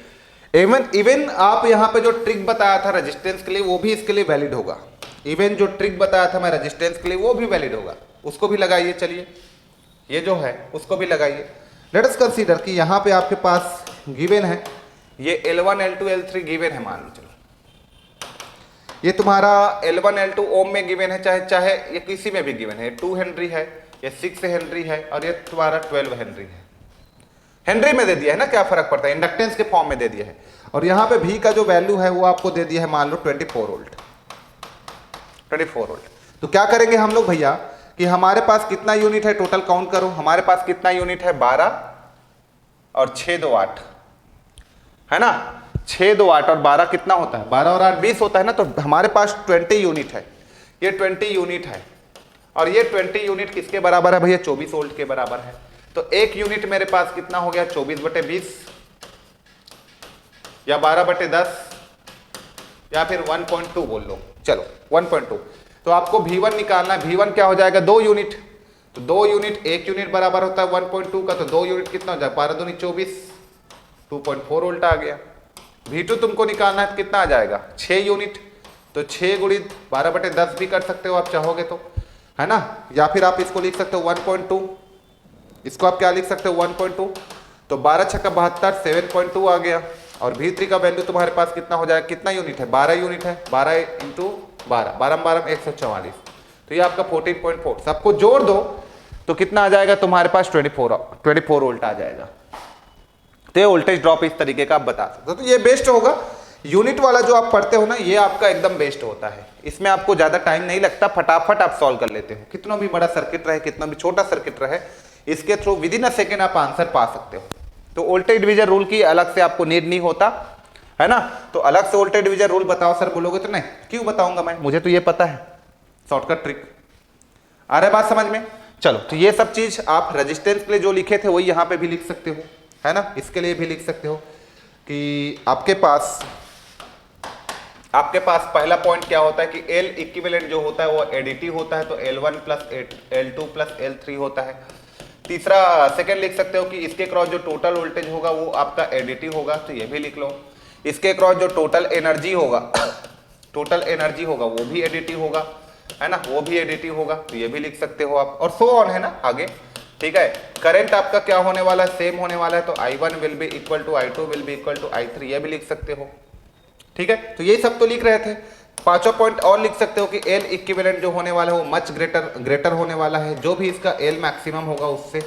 इवन आप यहां पे जो ट्रिक बताया था रेजिस्टेंस के लिए वो भी इसके लिए वैलिड होगा। इवन जो ट्रिक बताया था मैं रेजिस्टेंस के लिए वो भी वैलिड होगा, उसको भी लगाइए। चलिए ये जो है उसको भी लगाइए। लेट अस कंसीडर कि यहां पे आपके पास गिवन है ये L1 L2 L3 गिवन है, मान लो चलो ये तुम्हारा L1 L2 ओम में गिवन है, चाहे ये किसी में भी गिवन है, 2 हेनरी है, ये 6 हेनरी है, और ये तुम्हारा 12 हेनरी है। हेनरी में दे दिया है ना, क्या फर्क पड़ता है, इंडक्टेंस के फॉर्म में दे दिया है। और यहाँ पे V का जो वैल्यू है वो आपको दे दिया है मान लो 24 वोल्ट, 24 वोल्ट। तो क्या करेंगे हम लोग भैया कि हमारे पास कितना यूनिट है, टोटल काउंट करो, हमारे पास कितना यूनिट है, 12 और 6 2 8 है ना, 6 2 8 और 12 कितना होता है, 12 और 8 20 होता है ना। तो हमारे पास 20 यूनिट है, ये 20 यूनिट है, और ये 20 यूनिट किसके बराबर है भैया, 24 वोल्ट के बराबर है। तो एक यूनिट मेरे पास कितना हो गया, 24/20 या 12/10 या फिर 1.2 बोल लो, चलो 1.2। तो आपको V1 निकालना है, V1 क्या हो जाएगा, 2 यूनिट। तो 2 यूनिट, एक यूनिट बराबर होता है 1.2 का, तो 2 यूनिट कितना हो जाएगा, 12 दूनी 24, 2.4 वोल्ट आ गया। V2 तुमको निकालना है, कितना आ जाएगा, 6 यूनिट। तो 6 गुणित 12/10 भी कर सकते हो आप चाहोगे तो, है ना, या फिर आप इसको लिख सकते हो 1.2, इसको आप क्या लिख सकते हो 1.2। तो 12 छक्का 72, 7.2 आ गया। और V3 का वैल्यू तुम्हारे पास कितना हो जाएगा, कितना यूनिट है, 12 यूनिट है, 12 इंटू 12, 12 144, तो ये आपका 14.4। सबको जोड़ दो तो कितना आ जाएगा तुम्हारे पास, 24 वोल्ट आ जाएगा। तो ये वोल्टेज ड्रॉप इस तरीके का आप बता सकते हो। तो ये बेस्ट होगा, यूनिट वाला जो आप पढ़ते हो ना, ये आपका एकदम बेस्ट होता है। इसमें आपको ज्यादा टाइम नहीं लगता, फटाफट आप सॉल्व कर लेते हो। कितना भी बड़ा सर्किट रहे, कितना भी छोटा सर्किट रहे, इसके through with in a second आप आंसर पा सकते हो। तो वोल्टेज डिवीजन रूल की अलग से आपको नीड नहीं होता, है ना। तो अलग से वोल्टेज डिवीजन रूल बताओ सर बोलोगे तो नहीं, क्यों बताऊंगा मैं, मुझे तो ये पता है, शॉर्टकट ट्रिक। आ रहा है बात समझ में? चलो, तो ये सब चीज आप रेजिस्टेंस के लिए जो लिखे थे वही यहाँ पे भी लिख सकते हो, है ना। इसके लिए भी लिख सकते हो कि आपके पास पहला पॉइंट क्या होता है कि L इक्विवेलेंट जो होता है वो एडिटिव होता है, तो L1 plus L2 plus L3 होता है। तीसरा सेकंड लिख सकते हो कि इसके क्रॉस जो टोटल वोल्टेज होगा वो आपका एडिटिव होगा, तो ये भी लिख लो। इसके क्रॉस जो टोटल एनर्जी होगा वो भी एडिटिव होगा, है ना, वो भी एडिटिव होगा, तो ये भी लिख सकते हो आप, और सो ऑन, है ना, आगे। ठीक है, करंट आपका क्या होने वाला है, सेम होने वाला है, तो I1 will be equal to I2 will be equal to I3, ये भी लिख सकते हो। ठीक है, तो यही सब तो लिख रहे थे। पांचों पॉइंट और लिख सकते हो कि L इक्विवेलेंट जो होने वाला है वो मच ग्रेटर होने वाला है, जो भी इसका L मैक्सिमम होगा उससे,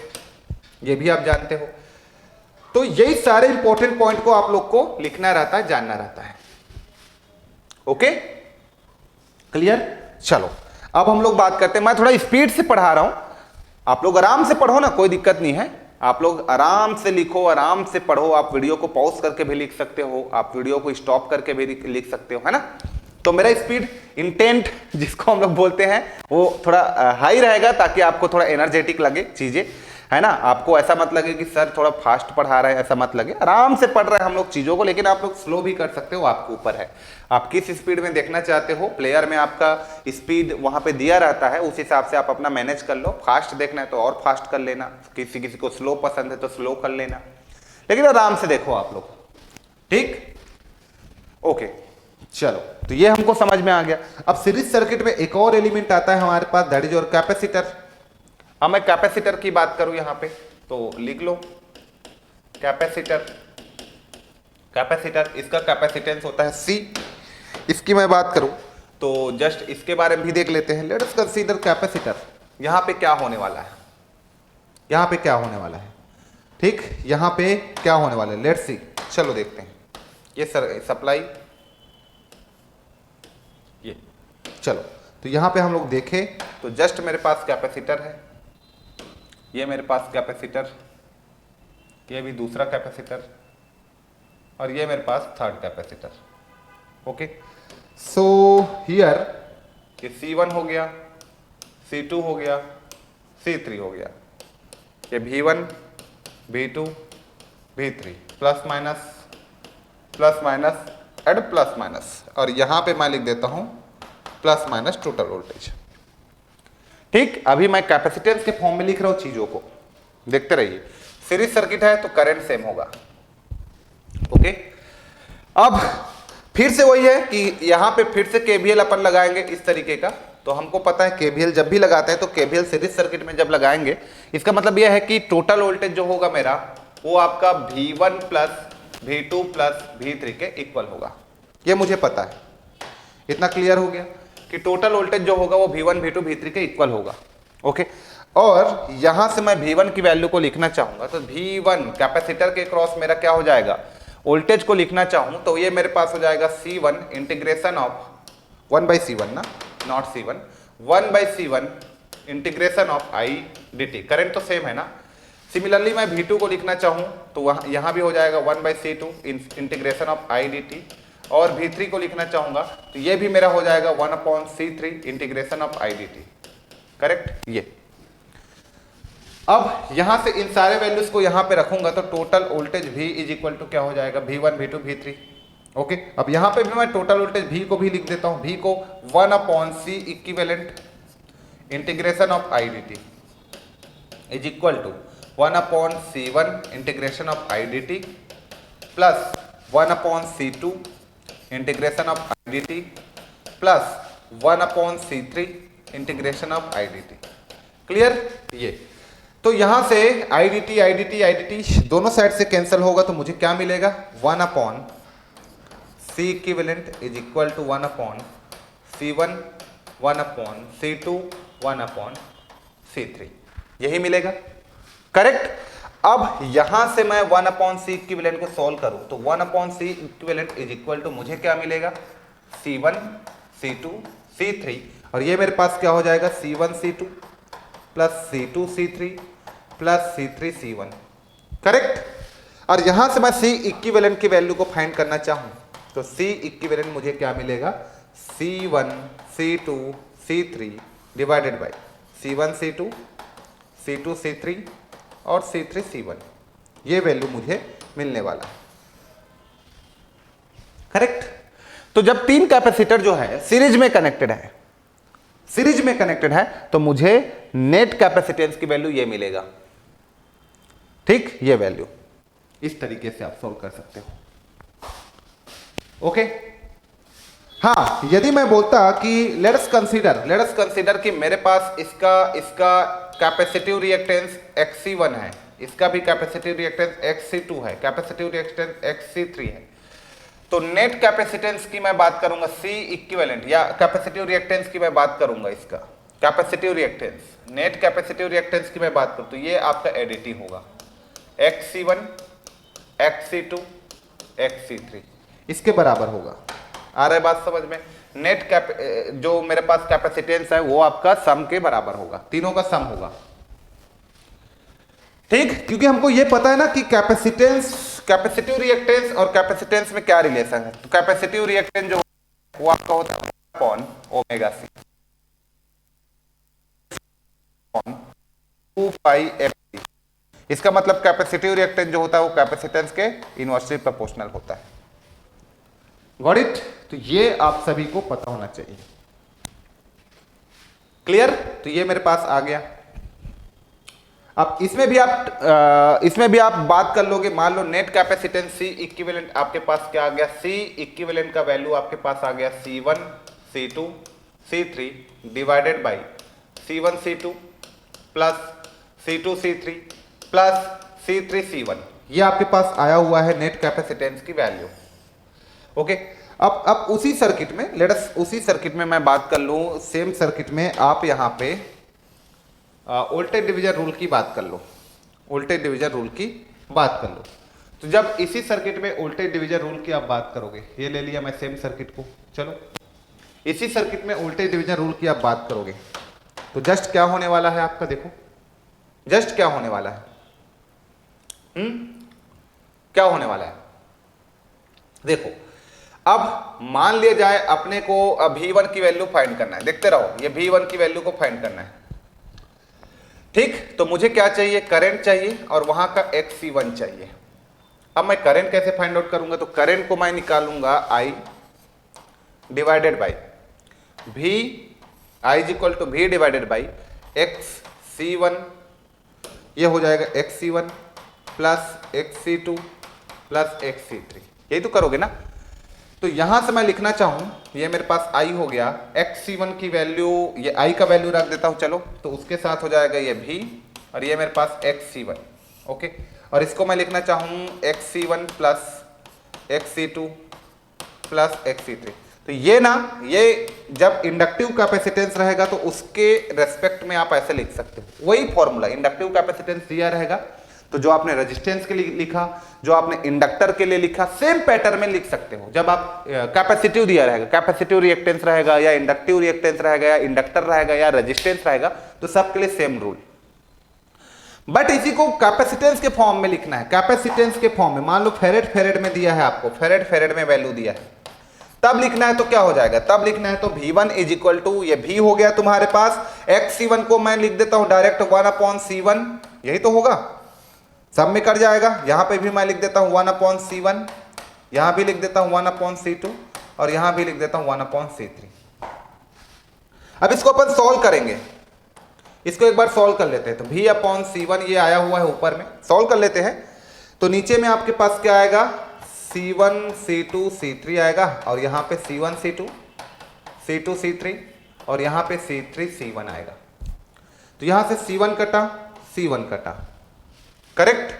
ये भी आप जानते हो। तो यही सारे इंपॉर्टेंट पॉइंट को आप लोग को लिखना रहता है, जानना रहता है। Okay, clear? चलो अब हम लोग बात करते हैं, मैं थोड़ा स्पीड से पढ़ा रहा हूं, आप लोग आराम से पढ़ो ना, कोई दिक्कत नहीं है, आप लोग आराम से लिखो, आराम से पढ़ो। आप वीडियो को पॉज करके भी लिख सकते हो, आप वीडियो को स्टॉप करके भी लिख सकते हो, है ना। तो मेरा स्पीड इंटेंट जिसको हम लोग बोलते हैं वो थोड़ा हाई रहेगा, ताकि आपको थोड़ा एनर्जेटिक लगे चीजें, है ना। आपको ऐसा मत लगे कि सर थोड़ा फास्ट पढ़ा रहे हैं, ऐसा मत लगे, आराम से पढ़ रहे हैं हम लोग चीजों को। लेकिन आप लोग स्लो भी कर सकते हो, आपके ऊपर है, आप किस स्पीड में देखना चाहते हो। प्लेयर में आपका स्पीड वहां पे दिया रहता है, उस हिसाब से आप अपना मैनेज कर लो। फास्ट देखना है तो और फास्ट कर लेना, किसी किसी को स्लो पसंद है तो स्लो कर लेना, लेकिन आराम से देखो आप लोग, ठीक? ओके, चलो, तो ये हमको समझ में आ गया। अब सीरीज सर्किट में एक और एलिमेंट आता है हमारे पास, दैट इज योर कैपेसिटर। अब मैं कैपेसिटर की बात करूं यहां पे, तो लिख लो कैपेसिटर। कैपेसिटर, इसका कैपेसिटेंस होता है C। इसकी मैं बात करूं तो जस्ट इसके बारे में भी देख लेते हैं। Let us consider capacitor. यहां पे क्या होने वाला है, यहां पे क्या होने वाला है, ठीक, यहां पे क्या होने वाला है, लेट्स सी, चलो देखते हैं। ये सप्लाई, ये, चलो, तो यहां पे हम लोग देखें तो जस्ट मेरे पास कैपेसिटर है, ये मेरे पास कैपेसिटर, ये भी दूसरा कैपेसिटर, और ये मेरे पास third capacitor. Okay, so here ये C1 हो गया, C2 हो गया, C3 हो गया, ये V1, V2, V3, plus minus add plus minus, और यहां पे मैं लिख देता हूं प्लस माइनस टोटल वोल्टेज, ठीक। अभी मैं कैपेसिटेंस के फॉर्म में लिख रहा हूं चीजों को, देखते रहिए। सीरीज सर्किट है तो करंट सेम होगा। ओके, अब फिर से वही है कि यहां पे फिर से केवीएल अपन लगाएंगे इस तरीके का। तो हमको पता है केवीएल जब भी लगाते हैं तो केवीएल सीरीज सर्किट में जब लगाएंगे, इसका मतलब यह है कि टोटल वोल्टेज जो होगा मेरा, वो आपका V1 plus V2 plus V3 के इक्वल होगा। ये मुझे पता है, इतना क्लियर हो गया कि टोटल वोल्टेज जो होगा वो V1 V2 V3 के इक्वल होगा। ओके, और यहां से मैं V1 की वैल्यू को लिखना चाहूंगा तो V1 कैपेसिटर के क्रॉस मेरा क्या हो जाएगा, वोल्टेज को लिखना चाहूं तो ये मेरे पास हो जाएगा C1 इंटीग्रेशन ऑफ 1/C1 ना, not C1, 1/C1 integration of I dt। Current तो सेम है ना। सिमिलरली मैं V2 को लिखना चाहूं तो वहां यहां भी हो जाएगा 1/C2 integration of I dt, और V3 को लिखना चाहूंगा तो ये भी मेरा हो जाएगा 1/C3 integration of I dt। Correct. ये अब यहां से इन सारे वैल्यूज को यहां पे रखूंगा तो total voltage V is equal to क्या हो जाएगा, V1 V2 V3। ओके, अब यहां पे भी मैं टोटल वोल्टेज V को भी लिख देता हूं, V को 1/C equivalent integration of I dt is equal to 1/C1 integration of I dt plus 1/C2 integration of I dt plus 1/C3 integration of I dt। Clear? ये तो यहां से I dt दोनों साइड से cancel होगा तो मुझे क्या मिलेगा, 1/C equivalent is equal to 1/C1 1/C2 1/C3, यही मिलेगा। करेक्ट। अब यहां से मैं 1/C इक्विवेलेंट को सॉल्व करूं तो 1/C equivalent is equal to मुझे क्या मिलेगा, C1 C2 C3, और ये मेरे पास क्या हो जाएगा, C1 C2 plus C2 C3 plus C3 C1। Correct. और यहां से मैं C इक्विवेलेंट की वैल्यू को फाइंड करना चाहूं तो C इक्विवेलेंट मुझे क्या मिलेगा, C1 C2 C3 divided by C1 C2 C2 C3 और C3 C1, ये वैल्यू मुझे मिलने वाला है। करेक्ट। तो जब तीन कैपेसिटर जो है सीरीज में कनेक्टेड है, सीरीज में कनेक्टेड है तो मुझे नेट कैपेसिटेंस की वैल्यू ये मिलेगा, ठीक, ये वैल्यू इस तरीके से आप सॉल्व कर सकते हो। ओके, हाँ, यदि मैं बोलता कि लेट अस कंसीडर कि मेरे पास इसका कैपेसिटिव रिएक्टेंस XC1 है, इसका भी कैपेसिटिव रिएक्टेंस XC2 है, कैपेसिटिव रिएक्टेंस XC3 है, तो नेट कैपेसिटेंस की मैं बात करूंगा C इक्विवेलेंट, या कैपेसिटिव रिएक्टेंस की मैं बात करूंगा इसका, capacitive reactance, net capacitive reactance की मैं बात करूं तो ये आपका एडिटी होगा XC1 XC2 XC3 इसके बराबर होगा। आ रहा है बात समझ में? नेट जो मेरे पास कैपेसिटेंस है वो आपका सम के बराबर होगा, तीनों का सम होगा। ठीक, क्योंकि हमको ये पता है ना कि कैपेसिटिव रिएक्टेंस और कैपेसिटेंस में क्या रिलेशन है। तो कैपेसिटिव रिएक्टेंस जो वो आपका होता है अपॉन ओमेगा सी 2πf। इसका मतलब कैपेसिटिव रिएक्टेंस जो होता है वो कैपेसिटेंस के इनवर्सली प्रोपोर्शनल होता है। Got it? तो ये आप सभी को पता होना चाहिए। क्लियर? तो ये मेरे पास आ गया। अब इसमें भी आप बात कर लोगे, मान लो नेट कैपेसिटेंस C इक्विवेलेंट आपके पास क्या आ गया, C इक्विवेलेंट का वैल्यू आपके पास आ गया C1 C2 C3 divided by C1 C2 plus C2 C3 plus C3 C1। ये आपके पास आया हुआ है नेट कैपेसिटेंस की वैल्यू। ओके, अब उसी सर्किट में उसी सर्किट में मैं बात कर लूं, सेम सर्किट में आप यहां पे वोल्टेज डिवीजन रूल की बात कर लो, वोल्टेज डिवीजन रूल की बात कर लो। तो जब इसी सर्किट में वोल्टेज डिवीजन रूल की आप बात करोगे, ये ले लिया मैं सेम सर्किट को, चलो इसी सर्किट में वोल्टेज डिवीजन रूल की आप बात करोगे तो जस्ट क्या होने वाला है आपका, देखो जस्ट क्या होने वाला है, क्या होने वाला है देखो। अब मान लिया जाए अपने को V1 की वैल्यू फाइंड करना है, देखते रहो, ये V1 की वैल्यू को फाइंड करना है। ठीक, तो मुझे क्या चाहिए, करंट चाहिए और वहां का XC1 चाहिए। अब मैं करंट कैसे फाइंड आउट करूंगा, तो करंट को मैं निकालूंगा I divided by V, I equal to V divided by XC1, ये हो जाएगा XC1 plus XC2 plus XC3, यही तो करोगे ना। तो यहां से मैं लिखना चाहूं, ये मेरे पास I हो गया, XC1 की वैल्यू, ये I का वैल्यू रख देता हूं चलो, तो उसके साथ हो जाएगा ये V और ये मेरे पास XC1। ओके, और इसको मैं लिखना चाहूं XC1 plus XC2 plus XC3। तो ये ना, ये जब इंडक्टिव कैपेसिटेंस रहेगा तो उसके रेस्पेक्ट में आप ऐसे लिख सकते हो, वही फॉर्मूला, इंडक्टिव कैपेसिटेंस दिया रहेगा तो जो आपने रेजिस्टेंस के लिए लिखा, जो आपने इंडक्टर के लिए लिखा, सेम पैटर्न में लिख सकते हो। जब आप कैपेसिटिव दिया रहेगा, कैपेसिटिव रिएक्टेंस रहेगा या इंडक्टिव रिएक्टेंस रहेगा या इंडक्टर रहेगा या रेजिस्टेंस रहेगा, तो सबके लिए सेम रूल। बट इसी को कैपेसिटेंस के फॉर्म में लिखना है, कैपेसिटेंस के फॉर्म में, मान लो फेरेड में दिया है आपको, फेरेड में वैल्यू दिया है, तब लिखना है तो क्या हो जाएगा, तब लिखना है तो V1 इज इक्वल टू, ये V हो गया तुम्हारे पास, XC1 को मैं लिख देता हूं डायरेक्ट 1/C1, यही तो होगा, सब में कर जाएगा। यहां पे भी मैं लिख देता हूं 1/C1, यहां भी लिख देता हूं 1/C2 और यहां भी लिख देता हूं 1/C3। अब इसको अपन सॉल्व करेंगे, इसको एक बार सॉल्व कर लेते हैं। तो V/C1 ये आया हुआ है ऊपर में, सॉल्व कर लेते हैं। तो नीचे में आपके पास क्या आएगा, C1 C2 C3 आएगा और यहां पे C1 C2 C2 C3 और यहां पे C3 C1 आएगा। तो यहां से C1 कटा, C1 कटा, करेक्ट।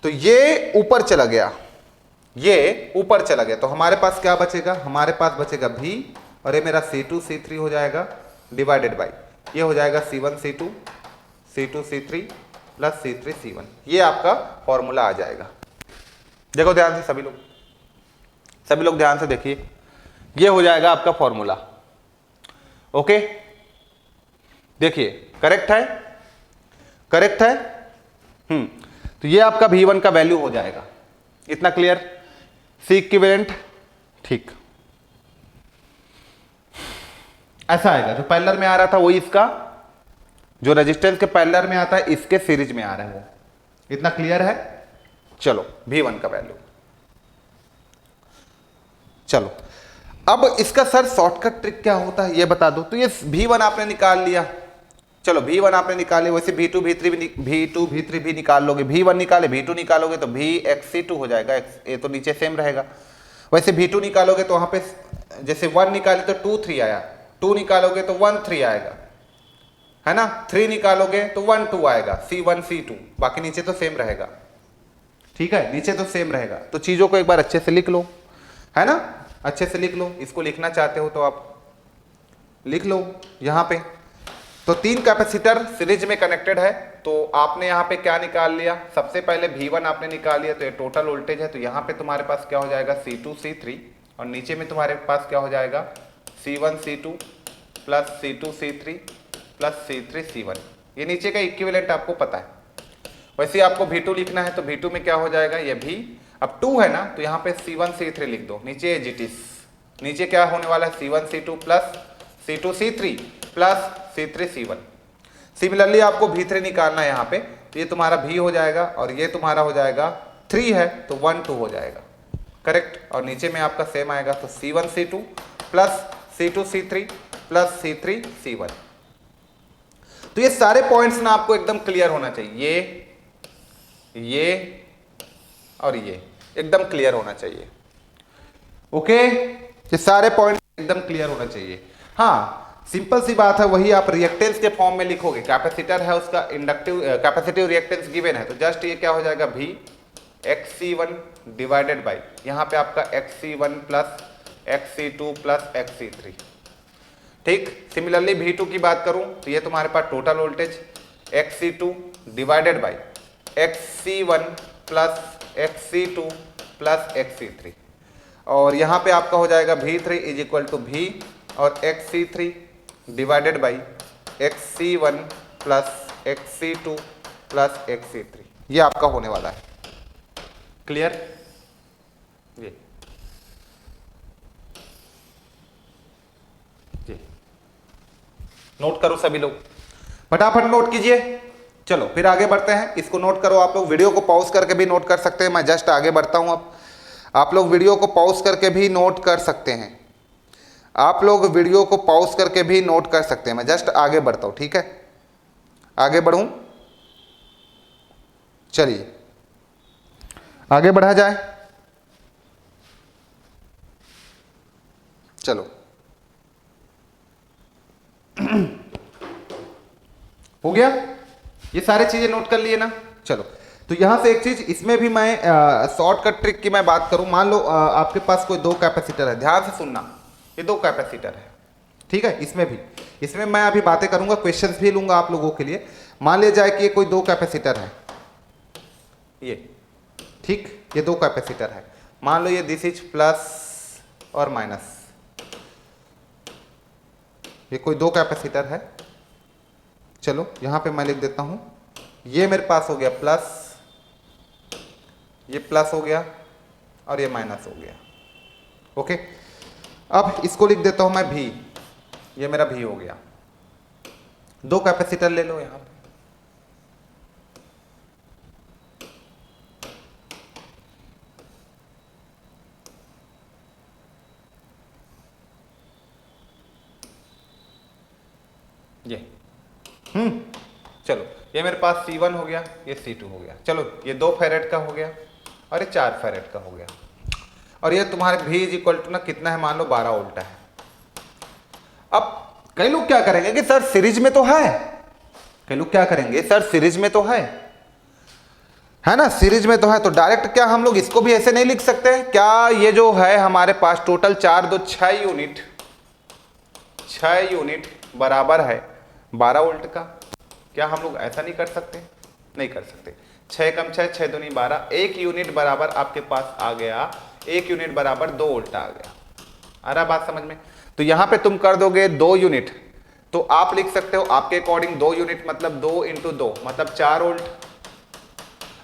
तो ये ऊपर चला गया, ये ऊपर चला गया, तो हमारे पास क्या बचेगा, हमारे पास बचेगा V और ये मेरा C2 C3 हो जाएगा डिवाइडेड बाई, ये हो जाएगा C1 C2 C2 C3 plus C3 C1। ये आपका फॉर्मूला आ जाएगा। देखो ध्यान से सभी लोग ध्यान से देखिए, ये हो जाएगा आपका फॉर्मूला। ओके, देखिए करेक्ट है, करेक्ट है। तो ये आपका V1 का वैल्यू हो जाएगा, इतना क्लियर, C इक्विवेलेंट, ठीक ऐसा आएगा। जो पैरेलल में आ रहा था वही इसका, जो रेजिस्टेंस के पैरेलल में आता है इसके सीरीज में आ रहा है वो, इतना क्लियर है। चलो V1 का वैल्यू, चलो अब इसका सर शॉर्टकट ट्रिक क्या होता है ये बता दो। तो ये V1 आपने निकाल लिया, चलो V1 आपने निकाले, वैसे V2 V3 भी निकाल लोगे, V1 निकाले V2 निकालोगे तो VXC2 हो जाएगा, ये तो नीचे सेम रहेगा। वैसे V2 निकालोगे तो वहां पे जैसे 1 निकाले तो 2 3 आया, 2 निकालोगे तो 1 3 आएगा, है ना, 3 निकालोगे तो 1 2 आएगा, C1 C2, बाकी नीचे तो सेम रहेगा। ठीक है, नीचे तो सेम रहेगा। तो चीजों को एक बार अच्छे से लिख लो, है ना, अच्छे से लिख लो। इसको लिखना चाहते हो तो आप लिख लो यहाँ पे। तो 3 कैपेसिटर सीरीज में कनेक्टेड है, तो आपने यहाँ पे क्या निकाल लिया, सबसे पहले V1 आपने निकाल लिया, तो ये टोटल वोल्टेज है। तो यहाँ पे तुम्हारे पास क्या हो जाएगा C2 C3, और नीचे में तुम्हारे पास क्या हो जाएगा C1 C2 plus C2 C3 plus C3 C1। ये नीचे का इक्विवेलेंट आपको पता है। वैसे आपको V2 लिखना है, तो V2 में क्या हो जाएगा, ये भी अब 2 है ना, तो यहाँ पे C1 C3 लिख दो, नीचे एजिटिस, नीचे क्या होने वाला है C1 C2 plus C2 C3 plus C3 C1। Similarly आपको V3 निकालना है यहाँ पे, तो ये तुम्हारा V हो जाएगा और ये तुम्हारा हो जाएगा 3 है तो 1 2 हो जाएगा, करेक्ट। और नीचे में आपका सेम आएगा, तो C1 C2 plus C2 C3 plus C3 C1। तो ये सारे पॉइंट्स ना आपको एकदम क्लियर होना चाहिए, ये और ये एकदम क्लियर होना चाहिए, ओके। ये सारे पॉइंट एकदम क्लियर होना चाहिए। हाँ, सिंपल सी बात है, वही आप रिएक्टेंस के फॉर्म में लिखोगे, कैपेसिटर है उसका इंडक्टिव कैपेसिटिव रिएक्टेंस गिवन है, तो जस्ट ये क्या हो जाएगा V XC1 डिवाइडेड बाई यहाँ पे आपका XC1 plus XC2 plus XC3, ठीक। सिमिलरली V2 की बात करूं तो ये तुम्हारे पास total voltage XC2 divided by XC1 plus XC2 plus XC3, और यहाँ पे आपका हो जाएगा V3 is equal to V और XC3 divided by XC1 plus XC2 plus XC3। ये आपका होने वाला है, क्लियर। ये नोट करो सभी लोग, फटाफट नोट कीजिए। चलो फिर आगे बढ़ते हैं, इसको नोट करो आप लोग, वीडियो को पॉज करके भी नोट कर सकते हैं। मैं जस्ट आगे बढ़ता हूं, अब आप लोग वीडियो को पॉज करके भी नोट कर सकते हैं, आप लोग वीडियो को पॉज करके भी नोट कर सकते हैं। मैं जस्ट आगे बढ़ता हूं, ठीक है, आगे बढ़ूं, चलिए आगे बढ़ा जाए। चलो हो गया, ये सारे चीजें नोट कर लिए ना। चलो, तो यहां से एक चीज इसमें भी मैं शॉर्टकट ट्रिक की मैं बात करूं। मान लो आपके पास कोई 2 कैपेसिटर है, ध्यान से सुनना, ये 2 कैपेसिटर है, ठीक है। इसमें मैं अभी बातें करूंगा, क्वेश्चंस भी लूंगा आप लोगों के लिए। मान लिया जाए कि ये कोई 2 कैपेसिटर है, ये ठीक, ये 2 कैपेसिटर है। मान लो ये दिस इज प्लस और माइनस, ये कोई 2 कैपेसिटर है। चलो यहां पे मैं लिख देता हूं, ये मेरे पास हो गया प्लस, ये प्लस हो गया और ये माइनस हो गया, ओके। अब इसको लिख देता हूं मैं V, ये मेरा V हो गया। 2 कैपेसिटर ले लो यहां पे, ये चलो ये मेरे पास C1 हो गया, ये C2 हो गया। चलो ये 2 फेरेड का हो गया और ये 4 फेरेड का हो गया, और ये तुम्हारे V इज इक्वल टू ना कितना है, मान लो 12 वोल्ट है। अब कई लोग क्या करेंगे कि सर सीरीज में तो है, कई लोग क्या करेंगे सर सीरीज में तो है ना, सीरीज में तो है, तो डायरेक्ट क्या हम लोग इसको भी ऐसे नहीं लिख सकते क्या? ये जो है हमारे पास टोटल 4 2 6 यूनिट, 6 यूनिट बराबर है 12 वोल्ट का, क्या हम लोग ऐसा नहीं कर सकते? नहीं कर सकते। 6 कम 6 6 दूनी 12, 1 यूनिट बराबर आपके पास आ गया, 1 यूनिट बराबर 2 वोल्ट आ गया। आ रहा बात समझ में? तो यहां पे तुम कर दोगे 2 यूनिट, तो आप लिख सकते हो आपके अकॉर्डिंग 2 यूनिट मतलब 2 इंटू 2 मतलब 4 वोल्ट,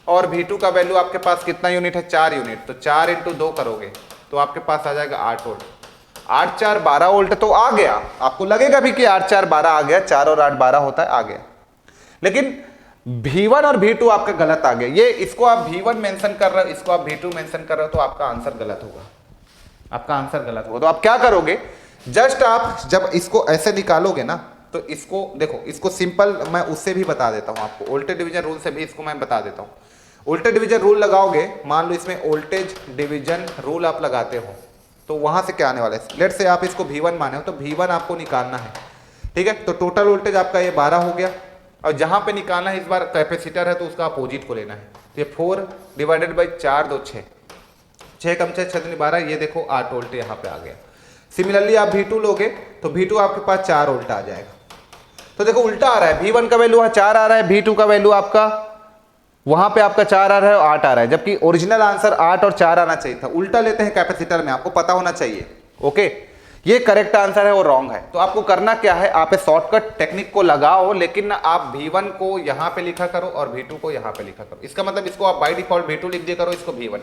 और V2 का वैल्यू आपके पास कितना यूनिट है? 4 यूनिट, तो 4 इंटू 2 करोगे तो आपके पास आ जाएगा 8 वोल्ट। 8 4 12 वोल्ट तो आ गया, आपको लगेगा भी कि 8 4 12 आ गया, 4 और 8 12 होता है, आ गया। लेकिन V1 और V2 आपका गलत आ गया, ये इसको आप V1 मेंशन कर रहे हो, इसको आप V2 मेंशन कर रहे हो, तो आपका आंसर गलत होगा, आपका आंसर गलत होगा। तो आप क्या करोगे, जस्ट आप जब इसको ऐसे निकालोगे ना, तो इसको देखो, इसको सिंपल मैं उससे भी बता देता हूं आपको, वोल्टेज डिवीजन रूल से भी इसको मैं बता देता हूं। वोल्टेज डिवीजन रूल लगाओगे, मान लो इसमें वोल्टेज डिवीजन रूल आप लगाते हो, तो वहां से क्या आने वाला है, लेट से आप इसको V1 माने हो, तो V1 आपको निकालना है, ठीक है। तो टोटल वोल्टेज आपका ये 12 हो गया, और जहां पे निकालना है इस बार कैपेसिटर है तो उसका अपोजिट को लेना है, तो ये 4 डिवाइडेड बाई 4 2 6, 6 कम 6 6 12, ये देखो 8 वोल्ट यहाँ पे आ गया। सिमिलरली आप V2 लोगे तो V2 आपके पास 4 वोल्ट आ जाएगा। तो देखो उल्टा आ रहा है, V1 का वैल्यू 4 आ रहा है, V2 का वैल्यू आपका वहां पे आपका 4 आ रहा है और 8 आ रहा है, जबकि ओरिजिनल आंसर 8 और 4 आना चाहिए था। उल्टा लेते हैं कैपेसिटर में, आपको पता होना चाहिए। ओके, ये करेक्ट आंसर है, वो रॉन्ग है। तो आपको करना क्या है, आप शॉर्टकट टेक्निक को लगाओ, लेकिन ना आप V1 को यहां पे लिखा करो और V2 को यहां पे लिखा करो। इसका मतलब इसको आप बाय डिफॉल्ट V2 लिख दिया करो, इसको V1।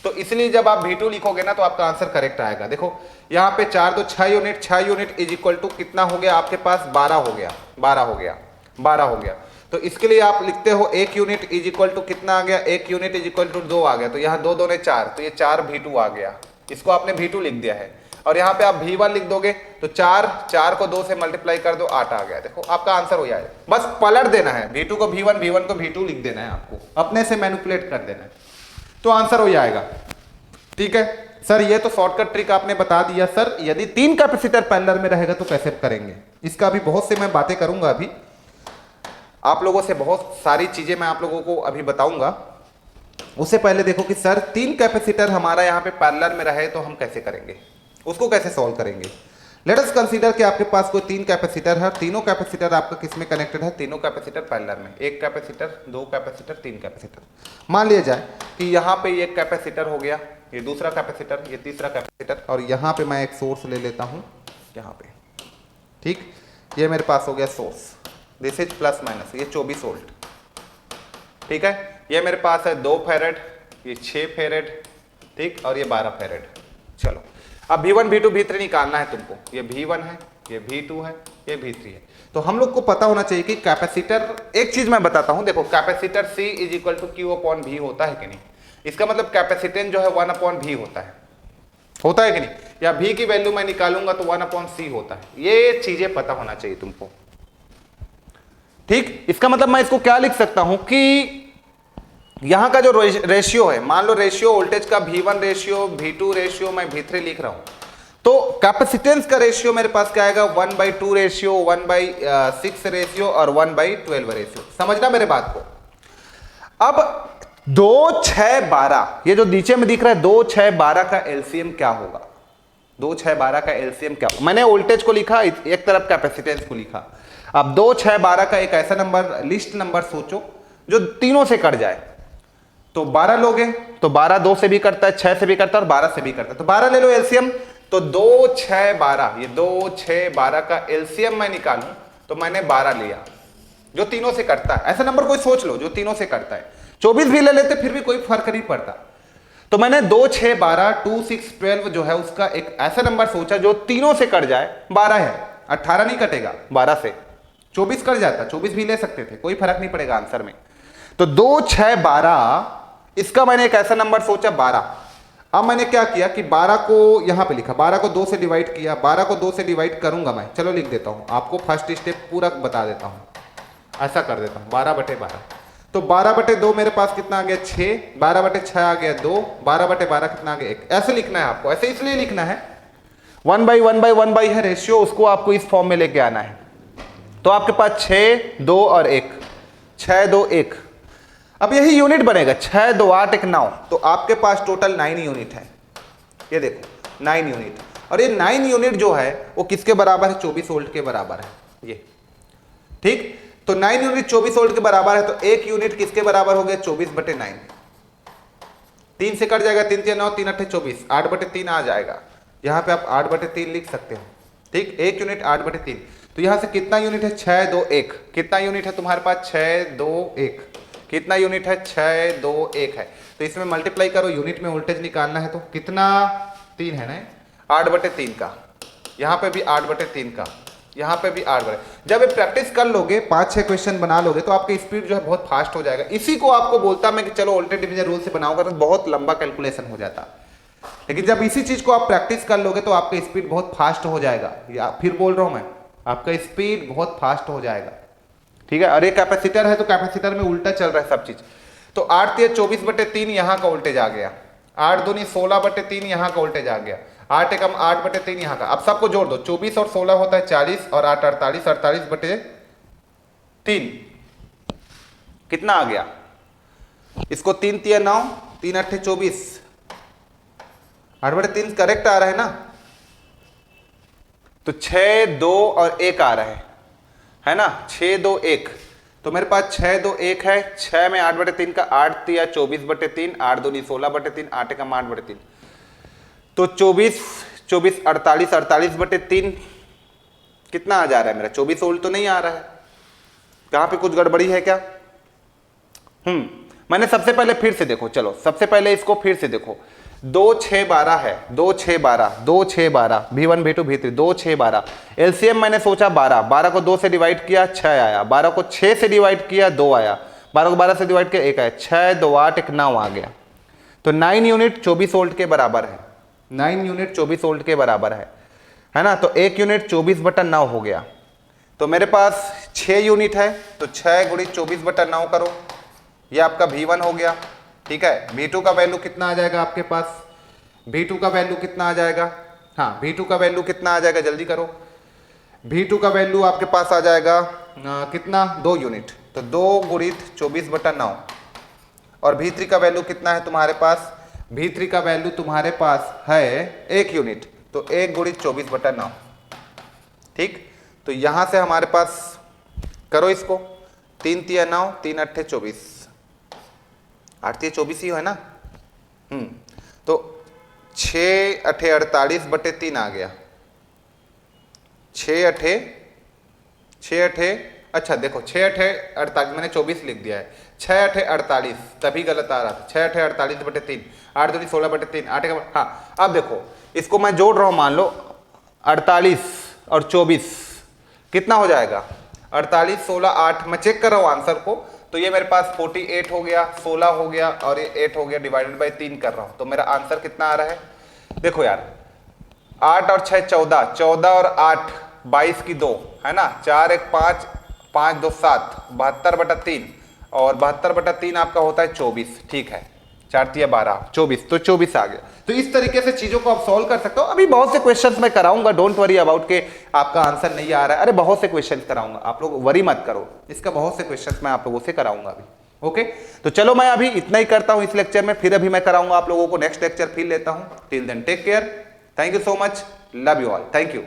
तो इसलिए जब आप V2 लिखोगे ना तो आपका आंसर करेक्ट आएगा। देखो यहाँ पे 4 2 6 unit, 6 unit is equal to कितना हो गया आपके पास, 12 हो गया, 12 हो गया, 12 हो गया। तो इसके लिए आप लिखते हो 1 यूनिट इज इक्वल टू कितना आ गया, 1 यूनिट इज इक्वल टू 2 आ गया। तो यहाँ 2 2 ने 4, तो ये 4 V2 आ गया, इसको आपने V2 लिख दिया है। और यहाँ पे आप V1 लिख दोगे तो 4 को 2 से मल्टीप्लाई कर दो, 8 आ गया। देखो आपका आंसर हो जाएगा, बस पलट देना है, V2 को V1, V1 को V2 लिख देना है, आपको अपने से मैनिपुलेट कर देना है, तो आंसर हो जाएगा। ठीक है सर, ये तो शॉर्टकट ट्रिक आपने बता दिया। सर यदि 3 कैपेसिटर पैरेलल में रहेगा तो कैसे करेंगे, इसका भी बहुत से मैं बातें करूंगा अभी आप लोगों से, बहुत सारी चीजें मैं आप लोगों को अभी बताऊंगा। उससे पहले देखो कि सर 3 कैपेसिटर हमारा यहाँ पे पैरेलल में रहे तो हम कैसे करेंगे, उसको कैसे सॉल्व करेंगे। लेट अस कंसीडर कि आपके पास कोई 3 कैपेसिटर है, तीनों कैपेसिटर आपका किस में कनेक्टेड है, तीनों कैपेसिटर पैरेलल में, 1 कैपेसिटर, 2 कैपेसिटर, 3 कैपेसिटर। मान लिया जाए कि यहाँ पे एक कैपेसिटर हो गया, ये दूसरा कैपेसिटर, ये तीसरा कैपेसिटर, और यहाँ पे मैं एक सोर्स ले लेता हूँ यहाँ पे। ठीक, ये मेरे पास हो गया source, this is plus minus, ये 24 वोल्ट। ठीक है, ये मेरे पास है 2 फेरेड, ये 6 फेरेड, ठीक, और ये 12 फेरेड। चलो अब V1 V2 V3 निकालना है तुमको, ये V1 है, ये V2 है, ये V3 है। तो हम लोग को पता होना चाहिए कि कैपेसिटर, एक चीज मैं बताता हूं, देखो capacitor C is equal to Q upon V होता है कि नहीं। इसका मतलब कैपेसिटेंस जो है 1 अपॉन V होता है कि नहीं, या V की वैल्यू मैं निकालूंगा तो 1 अपॉन C होता है। ये चीजें पता होना चाहिए तुमको। ठीक, इसका मतलब मैं इसको क्या लिख सकता हूं कि यहां का जो रेशियो है, मान लो रेशियो वोल्टेज का V1 रेशियो, V2 रेशियो, मैं V3 लिख रहा हूं, तो कैपेसिटेंस का रेशियो मेरे पास क्या आएगा, 1/2 रेशियो, 1/6 रेशियो और 1/12 रेशियो। समझना मेरे बात को। अब 2 6 12, ये जो नीचे में दिख रहा है 2 6 12 का एलसीएम क्या होगा, 2 6 12 का एलसीएम क्या होगा। मैंने वोल्टेज को लिखा, एक तरफ कैपेसिटेंस को लिखा। अब 2 6 12 का एक ऐसा नंबर, लिस्ट नंबर सोचो जो तीनों से कट जाए। तो 12 लोगे तो 12 2 से भी करता है, 6 से भी करता है और 12 से भी करता है, तो 12 ले लो एलसीएम। तो 2 6 12, ये 2 6 12 का एलसीएम मैं निकालूं तो मैंने 12 लिया, जो तीनों से कटता है। ऐसा नंबर कोई सोच लो जो तीनों से कटता है। 24 भी ले लेते फिर भी कोई फर्क नहीं पड़ता। तो मैंने 2 6 12 2 6 12 जो है उसका एक ऐसा नंबर सोचा जो तीनों से कट जाए। 12 है, 18 नहीं कटेगा 12 से, 24 कट जाता, 24 भी ले सकते थे, कोई फर्क नहीं पड़ेगा आंसर में। तो 2 6 12, इसका मैंने एक ऐसा नंबर सोचा 12। अब मैंने क्या किया कि 12 को यहां पे लिखा, 12 को 2 से डिवाइड किया, 12 को 2 से डिवाइड करूंगा मैं, चलो लिख देता हूं, आपको फर्स्ट स्टेप पूरा बता देता हूं। ऐसा कर देता हूं 12/12, तो 12/2 मेरे पास कितना आ गया 6, 12/6 आ गया 2, 12/12 कितना आ गया 1। ऐसे लिखना है आपको, ऐसे इसलिए लिखना है, 1/1/1 है रेशियो, उसको आपको इस फॉर्म में लेके आना है। तो आपके पास 6 2 और 1, 6 2 1। अब यही यूनिट बनेगा, 6 2 8 1 9, तो आपके पास टोटल 9 यूनिट है। ये देखो 9 यूनिट, और ये 9 यूनिट जो है वो किसके बराबर है, 24 वोल्ट के बराबर है ये। ठीक, तो 9 यूनिट 24 वोल्ट के बराबर है, तो 1 यूनिट किसके बराबर हो गया, 24/9। 3 से कट जाएगा, 3 3 9, 3 8 24, 8/3 आ जाएगा। यहां पे आप 8/3 लिख सकते हो। ठीक, 1 यूनिट 8/3, तो यहां से कितना यूनिट है, 6 2 1। कितना यूनिट है तुम्हारे पास, 6 2 1। कितना यूनिट है, 6 2 1 है। तो इसमें मल्टीप्लाई करो, यूनिट में वोल्टेज निकालना है, तो कितना 3 है ना, 8/3 का, यहाँ पे भी 8/3 का, यहाँ पे भी 8/। जब ये प्रैक्टिस कर लोगे, 5-6 क्वेश्चन बना लोगे, तो आपकी स्पीड जो है बहुत फास्ट हो जाएगा। इसी को आपको बोलता मैं कि चलो वोल्टेज डिवीजन रूल से बनाऊंगा तो बहुत लंबा कैलकुलेशन हो जाता, लेकिन जब इसी चीज को आप प्रैक्टिस कर लोगे तो आपका स्पीड बहुत फास्ट हो जाएगा। या फिर बोल रहा हूं मैं, आपका स्पीड बहुत फास्ट हो जाएगा। ठीक है, अरे कैपेसिटर है तो कैपेसिटर में उल्टा चल रहा है सब चीज। तो 8 3 24/3 यहाँ का वोल्टेज आ गया, 8 2 16/3 यहाँ का वोल्टेज आ गया, 8 1 8/3 यहाँ का। अब सबको जोड़ दो, 24 और 16 होता है 40 और 8 48, 48/3 कितना आ गया, इसको 3 3 9, 3 8 24, 8/3 करेक्ट आ रहा है ना। तो 6 2 और 1 आ रहा है, है ना, 6 2 1, तो मेरे पास 6 2 1 है, 6 में 8/3 का 8 या 24/3, 8 2 16/3, 8 एकम 8/3, तो 24 24 48 48/3 कितना आ जा रहा है मेरा, 24 वोल्ट तो नहीं आ रहा है, कहां पे कुछ गड़बड़ी है क्या? मैंने सबसे पहले फिर से देखो, चलो सबसे पहले इसको फिर से देखो, 2 6 12 है, 2 6 12, 2 6 12, V1 V2 V3, 2 6 12, एलसीएम मैंने सोचा 12, 12 को 2 से डिवाइड किया 6 आया, 12 को 6 से डिवाइड किया 2 आया, 12 को 12 से डिवाइड किया 1 आया, 6 2 8 1 9 आ गया, तो 9 यूनिट 24 वोल्ट के बराबर है, 9 यूनिट 24 वोल्ट के बराबर है ना, तो 1 यूनिट 24/9 हो गया, तो मेरे पास 6 यूनिट है, तो 6 गुणित 24/9 करो, ये आपका V1 हो गया, ठीक है। V2 का वैल्यू कितना आ जाएगा आपके पास, V2 का वैल्यू कितना आ जाएगा, हाँ V2 का वैल्यू कितना आ जाएगा, जल्दी करो, V2 का वैल्यू आपके पास आ जाएगा कितना, 2 यूनिट, तो 2 गुणित 24/9, और V3 का वैल्यू कितना है तुम्हारे पास, V3 का वैल्यू तुम्हारे पास है 1 यूनिट, तो 1 गुणित 24/9, ठीक। तो यहां से हमारे पास करो इसको, 3 3 9, 3 8 24, 8 3 24 ही है ना, तो 6 8 48/3 आ गया, 6 8, अच्छा देखो 6 8 48, मैंने 24 लिख दिया है, 6 8 48, तभी गलत आ रहा था, 6 8 48/3, 8 2 16/3, 8 का, हाँ अब देखो इसको मैं जोड़ रहा हूं, मान लो 48 और 24 कितना हो जाएगा, 48 16 8, मैं चेक कर रहा हूं आंसर को, तो ये मेरे पास 48 हो गया, 16 हो गया और ये 8 हो गया, डिवाइडेड बाय 3 कर रहा हूं, तो मेरा आंसर कितना आ रहा है, देखो यार 8 और 6 14, 14 और 8 22 की 2 है ना, 4 1 5, 5 2 7, 72/3, और 72/3 आपका होता है 24, ठीक है, 4 3 12, 24, तो 24 आ गया। तो इस तरीके से चीजों को आप सॉल्व कर सकते हो। अभी बहुत से क्वेश्चंस मैं कराऊंगा, डोंट वरी अबाउट के आपका आंसर नहीं आ रहा है, अरे बहुत से क्वेश्चंस कराऊंगा, आप लोग वरी मत करो, इसका बहुत से क्वेश्चंस मैं आप लोगों से कराऊंगा अभी, ओके। तो चलो मैं अभी इतना ही करता हूं इस लेक्चर में, फिर अभी मैं कराऊंगा आप लोगों को नेक्स्ट लेक्चर फिर लेता हूं, till then take care, thank you so much, love you all, thank you.